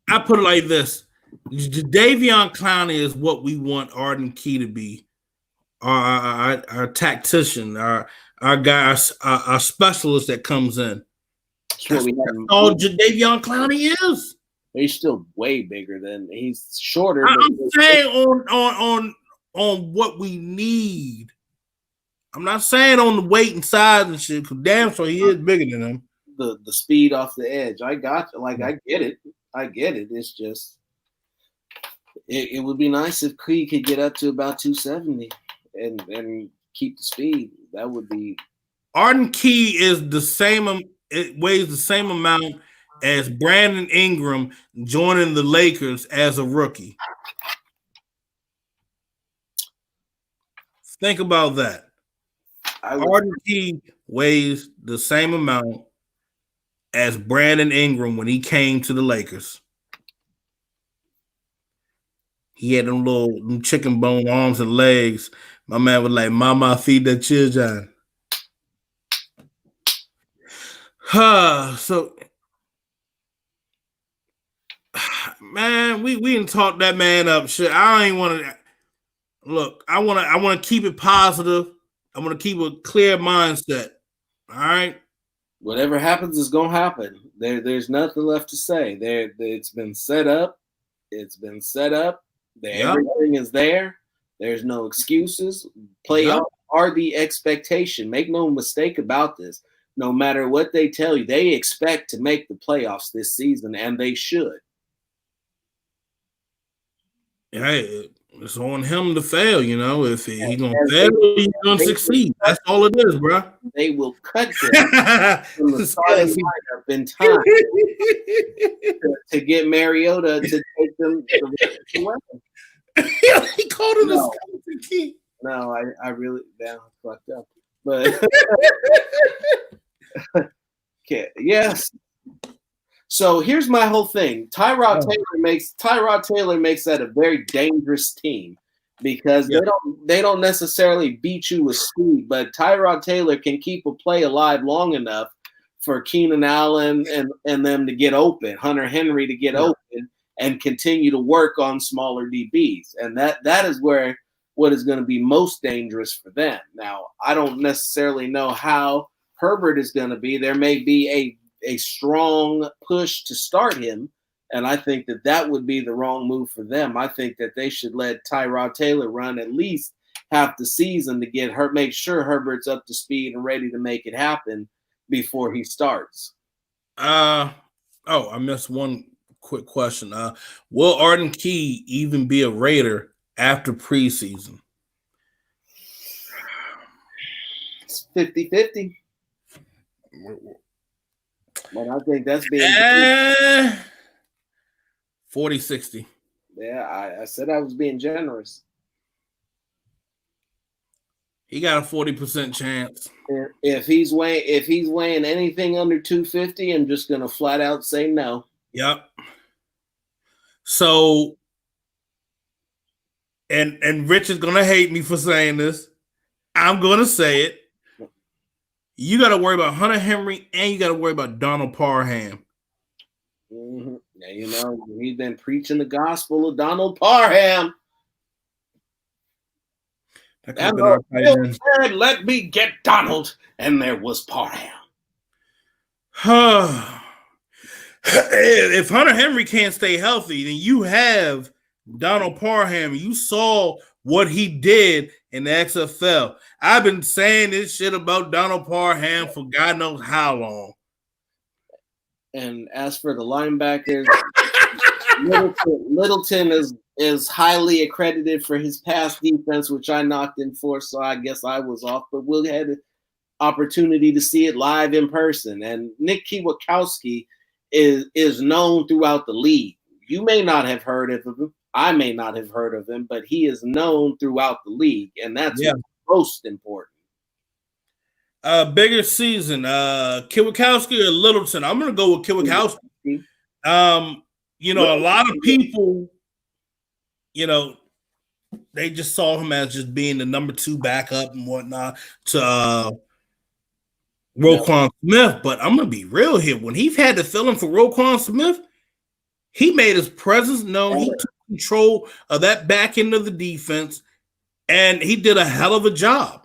I put it like this: Jadeveon Clowney is what we want Arden Key to be, our tactician, our guy, our specialist that comes in. That's all Jadeveon Clowney is. He's still way bigger than he's shorter. I'm saying on what we need. I'm not saying on the weight and size and shit, because damn sure he is bigger than him. The speed off the edge. I got you. Like, I get it. It's just it would be nice if Key could get up to about 270 and keep the speed. That would be. Arden Key is the same. It weighs the same amount as Brandon Ingram joining the Lakers as a rookie. Think about that. Arden Key weighs the same amount as Brandon Ingram when he came to the Lakers. He had them chicken bone arms and legs. My man was like, "Mama, feed the children." So, man, we didn't talk that man up. Shit, I ain't want to. look, I want to keep it positive. I want to keep a clear mindset. All right. Whatever happens is gonna happen. There's nothing left to say. It's been set up. It's been set up. Yep. Everything is there. There's no excuses. Playoffs Yep. are the expectation. Make no mistake about this. No matter what they tell you, they expect to make the playoffs this season, and they should. Hey, it's on him to fail. You know, if he gonna As fail, he's gonna succeed. That's all it is, bro. They will cut them from the starting lineup in time to get Mariota to take them away. He called him a skeleton key. No, I really fucked up. But okay, yes. So here's my whole thing. Tyrod Taylor makes that a very dangerous team because they don't necessarily beat you with speed, but Tyrod Taylor can keep a play alive long enough for Keenan Allen and them to get open, Hunter Henry to get open and continue to work on smaller DBs. And that is where what is going to be most dangerous for them. Now, I don't necessarily know how Herbert is going to be. There may be a strong push to start him, and I think that would be the wrong move for them. I think that they should let Tyrod Taylor run at least half the season to make sure Herbert's up to speed and ready to make it happen before he starts. I missed one quick question. Will Arden Key even be a Raider after preseason? It's 50-50. But I think that's being 40-60. Yeah, I said I was being generous. He got a 40% chance. If he's weighing anything under 250, I'm just gonna flat out say no. Yep. So, and Rich is gonna hate me for saying this. I'm gonna say it. You got to worry about Hunter Henry and you got to worry about Donald Parham. Mm-hmm. Yeah, he's been preaching the gospel of Donald Parham. And said, let me get Donald, and there was Parham. If Hunter Henry can't stay healthy, then you have Donald Parham. You saw what he did in the XFL. I've been saying this shit about Donald Parham for God knows how long. And as for the linebackers, Littleton is highly accredited for his pass defense, which I knocked him for, so I guess I was off. But we'll have an opportunity to see it live in person. And Nick Kwiatkowski is known throughout the league. You may not have heard of him. I may not have heard of him, but he is known throughout the league, and that's most important. Bigger season, Kwiatkowski or Littleton? I'm going to go with Kwiatkowski. A lot of people, they just saw him as just being the number 2 backup and whatnot to Roquan Smith. But I'm going to be real here. When he had to fill in for Roquan Smith, he made his presence known. He took control of that back end of the defense, and he did a hell of a job.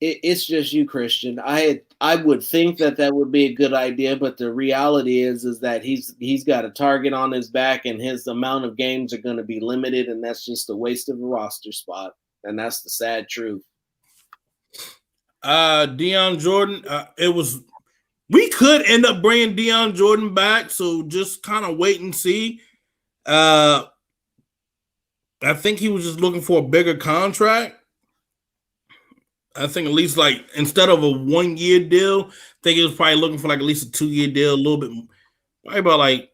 It's just you, Christian. I would think that would be a good idea, but the reality is that he's got a target on his back, and his amount of games are going to be limited, and that's just a waste of a roster spot, and that's the sad truth. Deion Jordan, we could end up bringing Deion Jordan back, so just kind of wait and see. I think he was just looking for a bigger contract. I think at least instead of a 1-year deal, I think he was probably looking for at least a 2-year deal, a little bit, probably about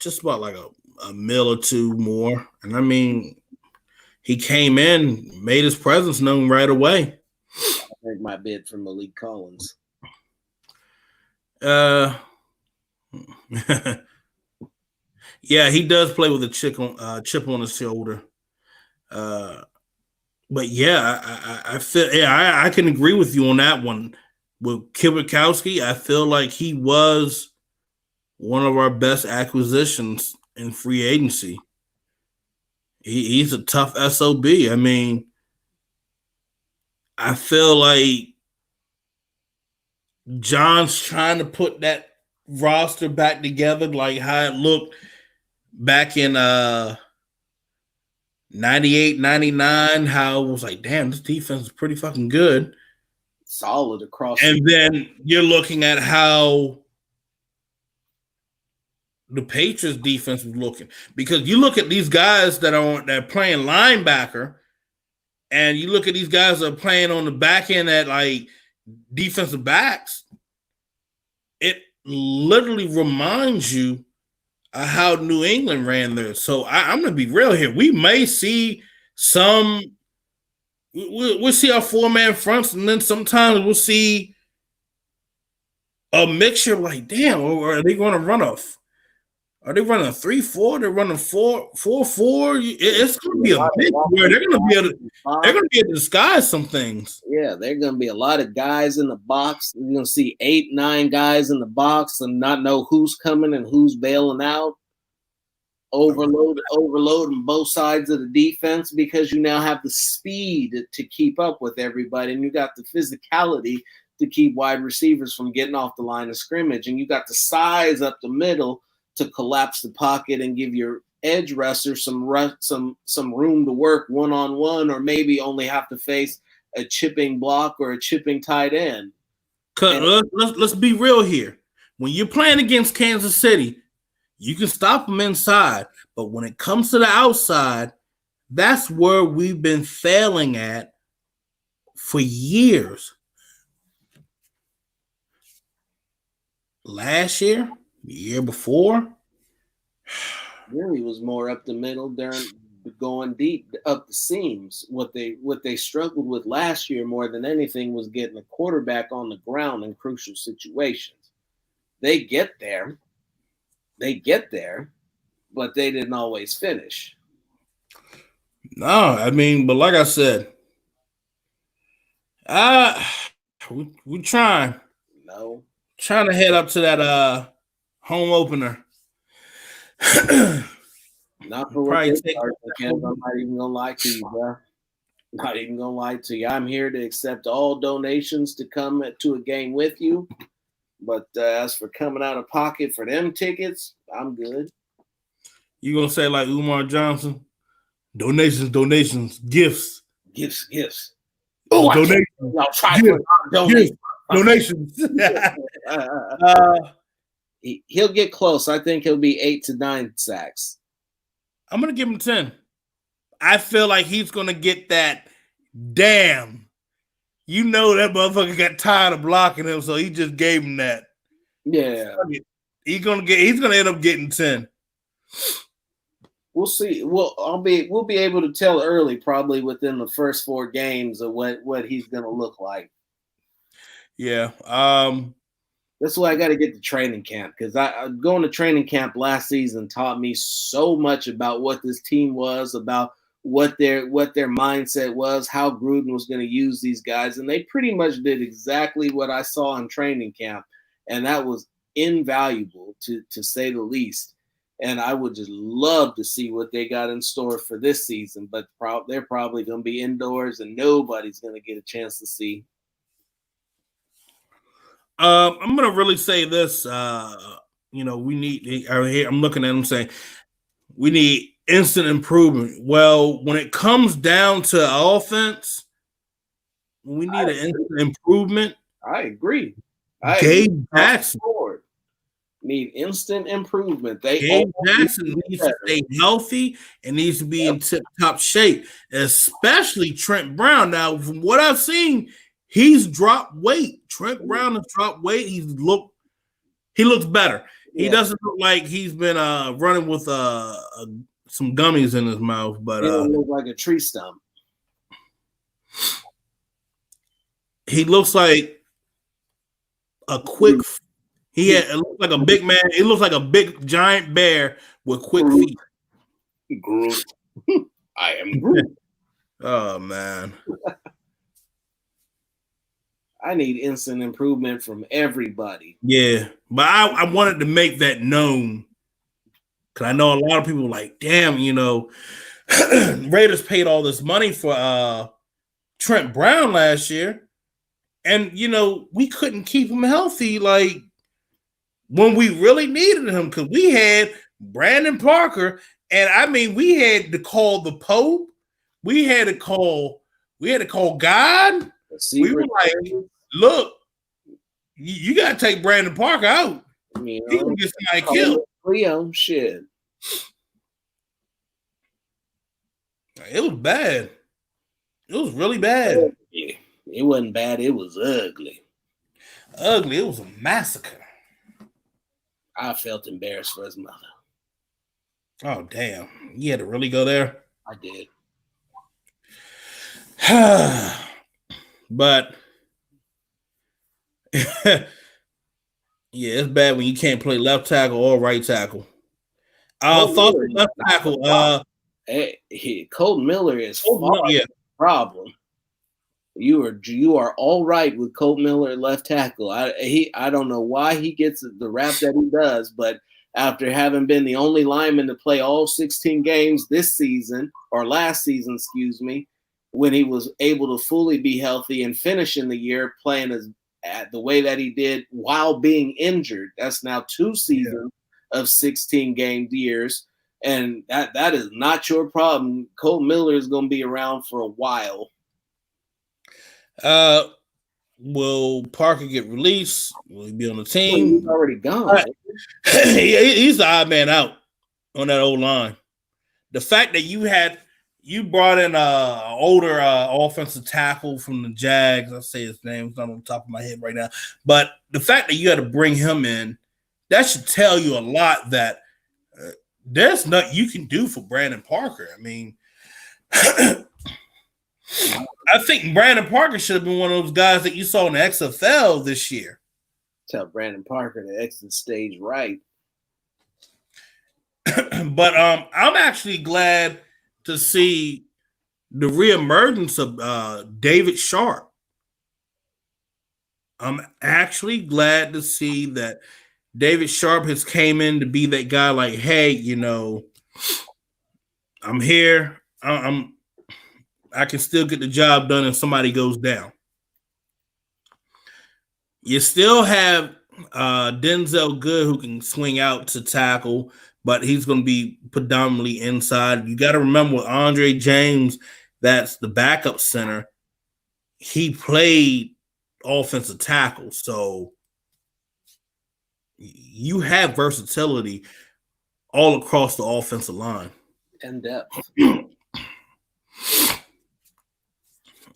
just about a mil or two more. And I mean, he came in, made his presence known right away. I think my bid for Malik Collins. Yeah, he does play with a chip on his shoulder. But yeah, I feel I can agree with you on that one. With Kwiatkowski, I feel like he was one of our best acquisitions in free agency. He's a tough SOB. I mean, I feel like John's trying to put that roster back together like how it looked back in 98, 99, how it was like, damn, this defense is pretty fucking good. Solid across. And then you're looking at how the Patriots defense was looking. Because you look at these guys that are playing linebacker, and you look at these guys that are playing on the back end at like defensive backs, it literally reminds you of how New England ran there. So I'm going to be real here. We may see we'll see our four-man fronts, and then sometimes we'll see a mixture of like, damn, or are they going to run off? Are they running a 3-4? They're running 4-4. It's going to be a mix where they're going to be able to disguise some things. Yeah, there are going to be a lot of guys in the box. You're going to see 8, 9 guys in the box and not know who's coming and who's bailing out. Overloading both sides of the defense because you now have the speed to keep up with everybody, and you got the physicality to keep wide receivers from getting off the line of scrimmage, and you got the size up the middle to collapse the pocket and give your edge rusher some room to work one-on-one, or maybe only have to face a chipping block or a chipping tight end. Let's be real here. When you're playing against Kansas City, you can stop them inside, but when it comes to the outside, that's where we've been failing at for years. Last year, the year before, really was more up the middle during going deep up the seams. What they struggled with last year more than anything was getting a quarterback on the ground in crucial situations. They get there, but they didn't always finish. No, I mean, but like I said, we trying. No. Trying to head up to that home opener. Not for what they start, I'm not even gonna lie to you, bro. Not even gonna lie to you. I'm here to accept all donations to come to a game with you. But as for coming out of pocket for them tickets, I'm good. You gonna say like Umar Johnson? Donations, gifts. Oh, donations. I'll try for donations. He'll get close. I think he'll be 8 to 9 sacks. I'm gonna give him 10. I feel like he's gonna get that. Damn, you know that motherfucker got tired of blocking him, so he just gave him that. Yeah, he's gonna end up getting 10. We'll see. We'll be able to tell early, probably within the first 4 games, of what he's gonna look like. Yeah. That's why I got to get to training camp, because going to training camp last season taught me so much about what this team was, about what their mindset was, how Gruden was going to use these guys, and they pretty much did exactly what I saw in training camp, and that was invaluable to say the least. And I would just love to see what they got in store for this season, but they're probably going to be indoors, and nobody's going to get a chance to see. I'm gonna really say this. We need. I'm looking at them saying we need instant improvement. Well, when it comes down to offense, we need an instant improvement. I agree. Gabe Jackson need instant improvement. Gabe Jackson needs to stay healthy and needs to be in tip-top shape, especially Trent Brown. Now, from what I've seen, he's dropped weight. Trent Brown has dropped weight. He looks better. Yeah. He doesn't look like he's been running with some gummies in his mouth, but he doesn't look like a tree stump. He looks like a quick. It looks like a big man. It looks like a big giant bear with quick feet. Groot. I am Groot. Oh man. I need instant improvement from everybody. Yeah, but I wanted to make that known Because I know a lot of people were like, damn, Raiders paid all this money for Trent Brown last year. And, we couldn't keep him healthy like when we really needed him because we had Brandon Parker. And I mean, we had to call the Pope. We had to call God. We were like, look, you got to take Brandon Parker out. He can get somebody killed. Leo, shit. It was bad. It was really bad. Yeah. It wasn't bad. It was ugly. Ugly. It was a massacre. I felt embarrassed for his mother. Oh, damn. You had to really go there? I did. But, yeah, it's bad when you can't play left tackle or right tackle. Left tackle. Colton Miller is the problem. You are all right with Colton Miller at left tackle. I don't know why he gets the rap that he does, but after having been the only lineman to play all 16 games this season, or last season, excuse me, when he was able to fully be healthy and finish in the year playing the way that he did while being injured. That's now 2 seasons of 16 game years. And that is not your problem. Cole Miller is going to be around for a while. Will Parker get released? Will he be on the team? Well, he's already gone. He's the odd man out on that old line. The fact that you brought in an older offensive tackle from the Jags, I say his name, it's not on the top of my head right now, but the fact that you had to bring him in, that should tell you a lot that there's nothing you can do for Brandon Parker. I mean, I think Brandon Parker should have been one of those guys that you saw in the XFL this year. Tell Brandon Parker to exit stage right. But I'm actually glad to see the reemergence of David Sharp. I'm actually glad to see that David Sharp has came in to be that guy like, hey, I'm here. I can still get the job done if somebody goes down. You still have Denzel Good who can swing out to tackle, but he's going to be predominantly inside. You got to remember with Andre James, that's the backup center. He played offensive tackle, so you have versatility all across the offensive line. And depth.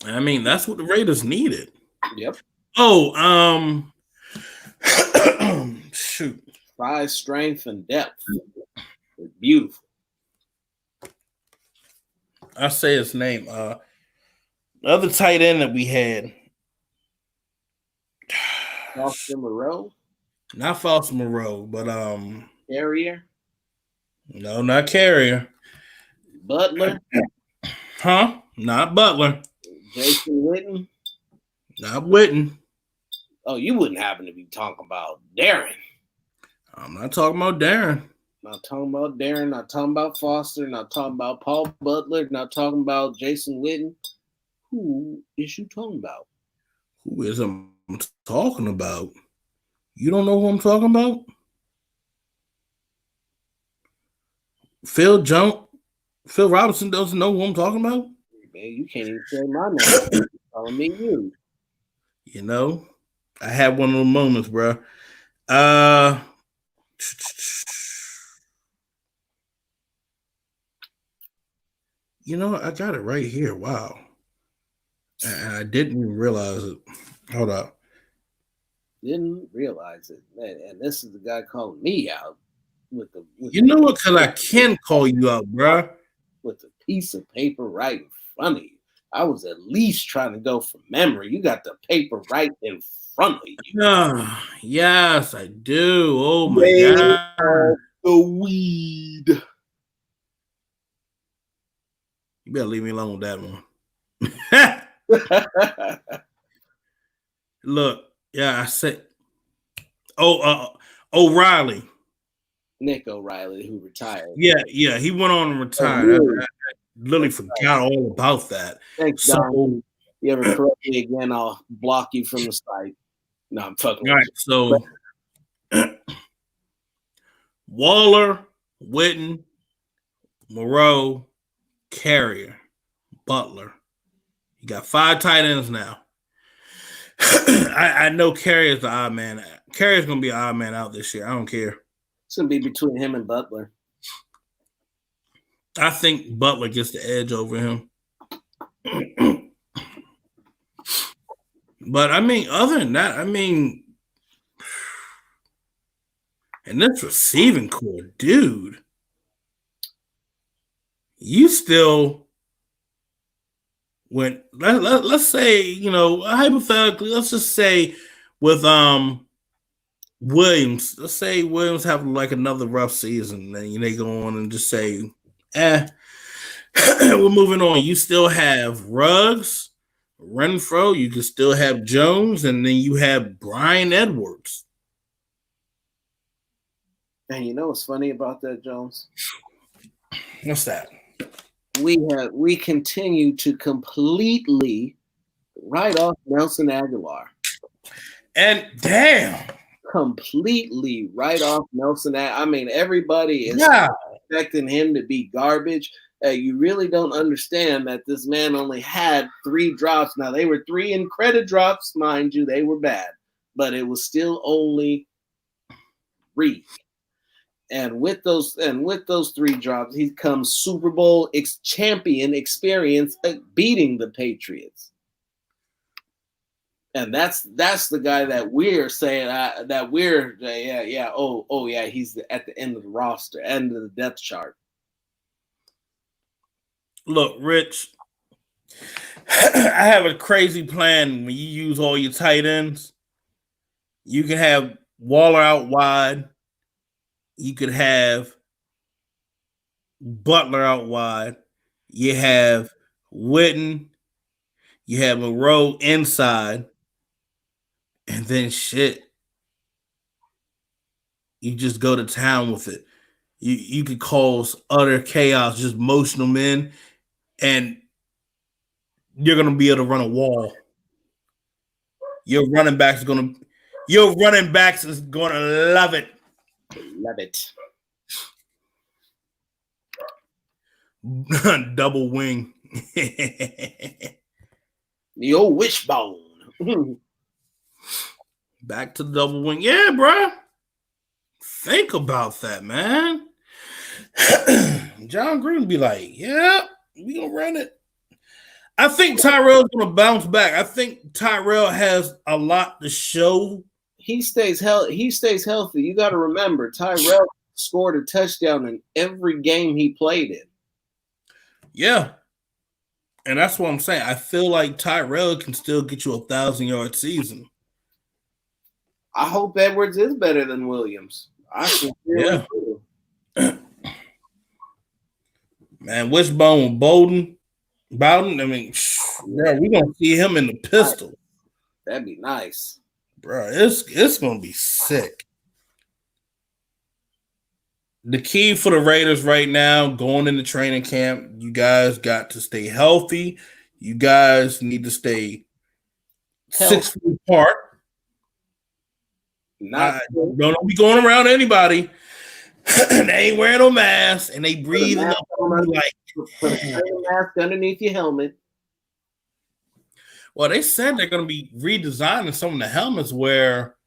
I mean, that's what the Raiders needed. Yep. Oh, shoot. Size, strength, and depth. It's beautiful. I say his name. The other tight end that we had. Foster Moreau? Not Foster Moreau, but Carrier? No, not Carrier. Butler? Huh? Not Butler. Jason Witten? Not Witten. Oh, you wouldn't happen to be talking about Darren. I'm not talking about Darren. Not talking about Darren, not talking about Foster, not talking about Paul Butler, not talking about Jason Witten. Who is you talking about? Who is I'm talking about? You don't know who I'm talking about? Phil Robinson doesn't know who I'm talking about? Man, you can't even say my name. You're telling me you. I had one of those moments, bro. I got it right here. Wow. And I didn't even realize it. Hold up. Didn't realize it. And this is the guy calling me out with the. You know what? Because I can call you out, bro. With a piece of paper right in front of you. I was at least trying to go from memory. You got the paper right in front of you. Yes, I do. Oh my God. The weed. You better leave me alone with that one. Look, yeah, I said, O'Reilly. Nick O'Reilly, who retired. Yeah, he went on and retired. I literally forgot all about that. Thanks, so, Don. You ever correct me again, I'll block you from the site. No, I'm fucking all right, so Waller, Witten, Moreau, Carrier, Butler. You got 5 tight ends now. I know Carrier's the odd man. Carrier's going to be an odd man out this year. I don't care. It's going to be between him and Butler. I think Butler gets the edge over him. But, I mean, other than that, I mean, and this receiving core, dude, you still went, let's say, you know, hypothetically, let's just say with Williams, let's say Williams have like another rough season, then they go on and just say, we're moving on. You still have Ruggs, Renfro, you can still have Jones, and then you have Brian Edwards. And you know what's funny about that, Jones? What's that? We continue to completely write off Nelson Aguilar. And damn. Completely write off Nelson. I mean, everybody is expecting him to be garbage. You really don't understand that this man only had 3 drops. Now, they were 3 in credit drops, mind you. They were bad, but it was still only 3. And with those 3 drops, he comes Super Bowl champion experience beating the Patriots. And that's the guy that we're saying he's at the end of the roster, end of the depth chart. Look, Rich, I have a crazy plan. When you use all your tight ends, you can have Waller out wide. You could have Butler out wide. You have Witten. You have Moreau inside. And then you just go to town with it. You could cause utter chaos, just motion them in, and you're going to be able to run a wall. Your running backs is going to love it. Love it. Double wing. The old wishbone. Back to the double wing. Yeah, bro. Think about that, man. John Green would be like, yeah, we going to run it. I think Tyrell's going to bounce back. I think Tyrell has a lot to show. He stays healthy. You got to remember, Tyrell scored a touchdown in every game he played in. Yeah. And that's what I'm saying. I feel like Tyrell can still get you a 1,000-yard season. I hope Edwards is better than Williams. I sincerely do. Man, Wishbone Bowden. I mean, bro, we're going to see him in the pistol. That'd be nice. Bro, it's going to be sick. The key for the Raiders right now, going into training camp, you guys got to stay healthy. You guys need to stay 6 feet apart. Don't be going around anybody. They ain't wearing no mask and they breathing up like put a mask underneath your helmet. Well, they said they're going to be redesigning some of the helmets where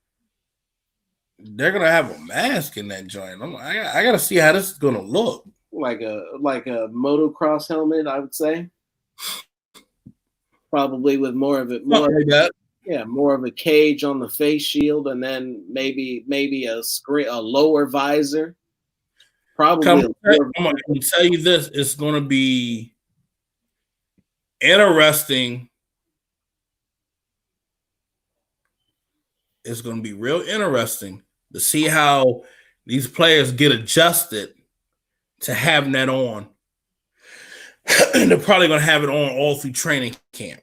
they're going to have a mask in that joint. I got to see how this is going to look. Like a motocross helmet, I would say. Probably with more of a cage on the face shield, and then maybe a lower visor. Probably. I'm going to tell you this: it's going to be interesting. It's going to be real interesting to see how these players get adjusted to having that on. And they're probably going to have it on all through training camp.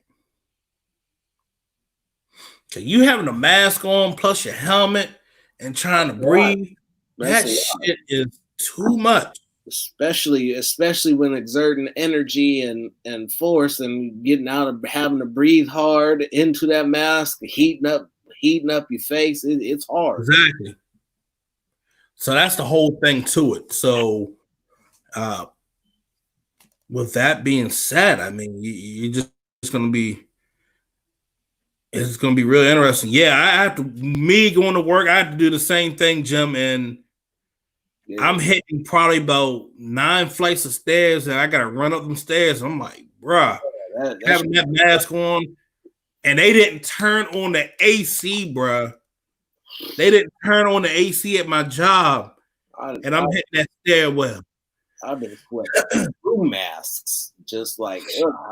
You having a mask on plus your helmet and trying to breathe. That shit is too much. Especially when exerting energy and force and getting out of having to breathe hard into that mask, heating up your face. It's hard. Exactly. So that's the whole thing to it. So with that being said, I mean, you just it's gonna be real interesting. Yeah, I have to going to work, I have to do the same thing, Jim, and I'm hitting probably about 9 flights of stairs, and I gotta run up them stairs. I'm like, bruh, having that mask on, and they didn't turn on the AC, bruh. They didn't turn on the AC at my job, and I'm hitting that stairwell. I've been sweating through masks, just like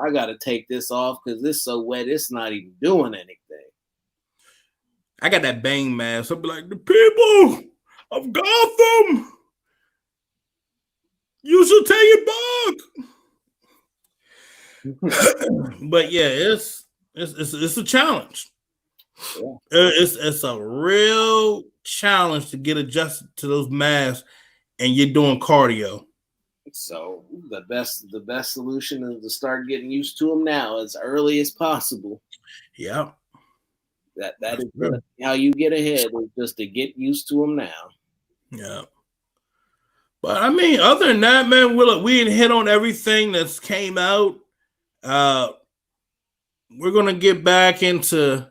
I gotta take this off because it's so wet. It's not even doing anything. I got that Bang mask. I'll be like, the people of Gotham, you should take it back. But yeah, it's a challenge. Yeah. It's a real challenge to get adjusted to those masks, and you're doing cardio. So the best solution is to start getting used to them now as early as possible. Yeah. That is how you get ahead, is just to get used to them now. Yeah. But I mean, other than that, man, we didn't hit on everything that's came out. We're gonna get back into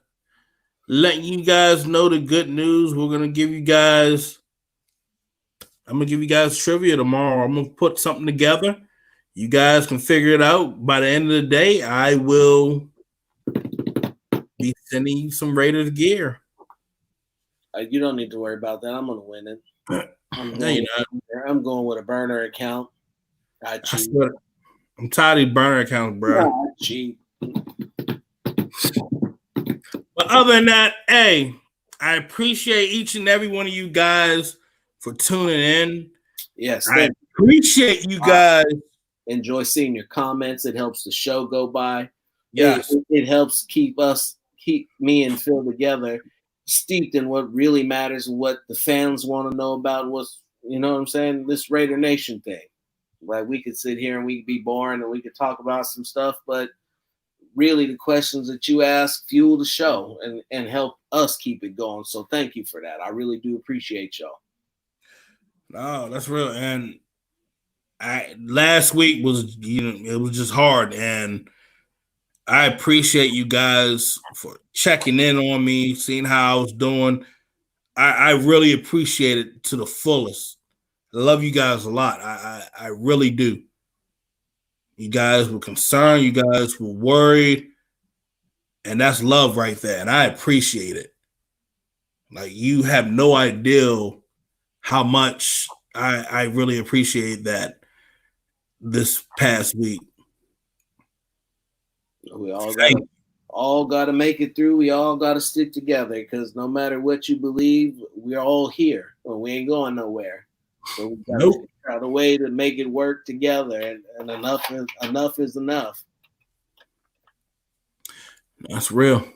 letting you guys know the good news. I'm gonna give you guys trivia tomorrow. I'm gonna put something together. You guys can figure it out. By the end of the day, I will be sending you some Raiders gear. You don't need to worry about that. I'm gonna win it. I'm going with a burner account. I cheat. I'm tired of these burner accounts, bro. I cheat. But other than that, hey, I appreciate each and every one of you guys for tuning in. Yes, I appreciate you guys. Enjoy seeing your comments. It helps the show go by. Yes, it helps keep me and Phil together, steeped in what really matters, what the fans want to know about. What's, you know what I'm saying? This Raider Nation thing. Like, we could sit here and we could be boring and we could talk about some stuff, but really the questions that you ask fuel the show and help us keep it going. So thank you for that. I really do appreciate y'all. No, that's real. And last week was, it was just hard, and I appreciate you guys for checking in on me, seeing how I was doing. I really appreciate it to the fullest. I love you guys a lot. I really do. You guys were concerned. You guys were worried. And that's love right there. And I appreciate it. Like, you have no idea how much I really appreciate that this past week. We all got to make it through. We all got to stick together, because no matter what you believe, we're all here. Well, we ain't going nowhere. So we got to figure out a way to make it work together, and enough is enough. That's real.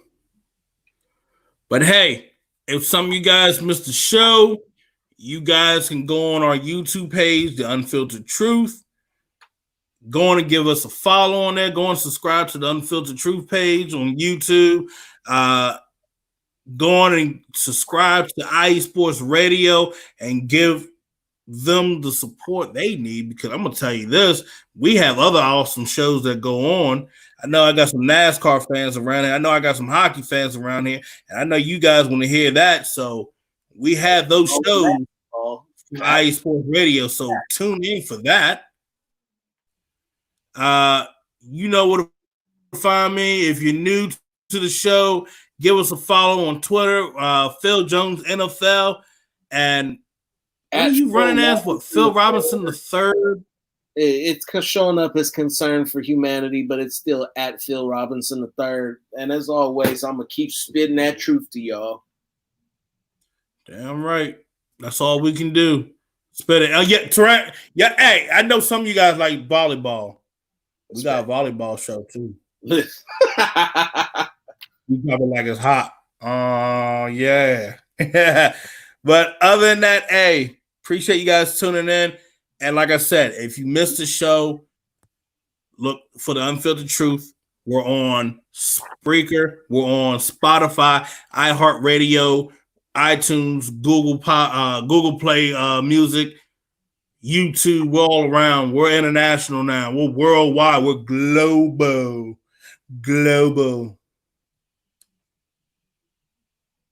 But hey, if some of you guys missed the show, you guys can go on our YouTube page, The Unfiltered Truth. Go on and give us a follow on there. Go and subscribe to the Unfiltered Truth page on YouTube. Go on and subscribe to IE Sports Radio and give them the support they need, because I'm going to tell you this, we have other awesome shows that go on. I know I got some NASCAR fans around here. I know I got some hockey fans around here, and I know you guys want to hear that. So we have those shows on IE Sports Radio. So tune in for that. You know where to find me. If you're new to the show, give us a follow on Twitter, Phil Jones NFL, and what are you running as? What, Phil Robinson III? It's showing up as concern for humanity, but it's still at Phil Robinson III. And as always, I'm gonna keep spitting that truth to y'all. Damn right. That's all we can do. Spit it. Yeah. Hey, I know some of you guys like volleyball. We got a volleyball show too. You probably like it's hot. Oh yeah. But other than that, hey, Appreciate you guys tuning in. And like I said, if you missed the show, look for the Unfiltered Truth. We're on Spreaker. We're on Spotify, iHeartRadio, iTunes, Google Play Music, YouTube. We're all around. We're international now. We're worldwide. We're global.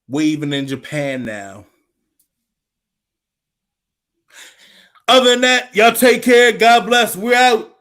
We're even in Japan now. Other than that, y'all take care. God bless. We're out.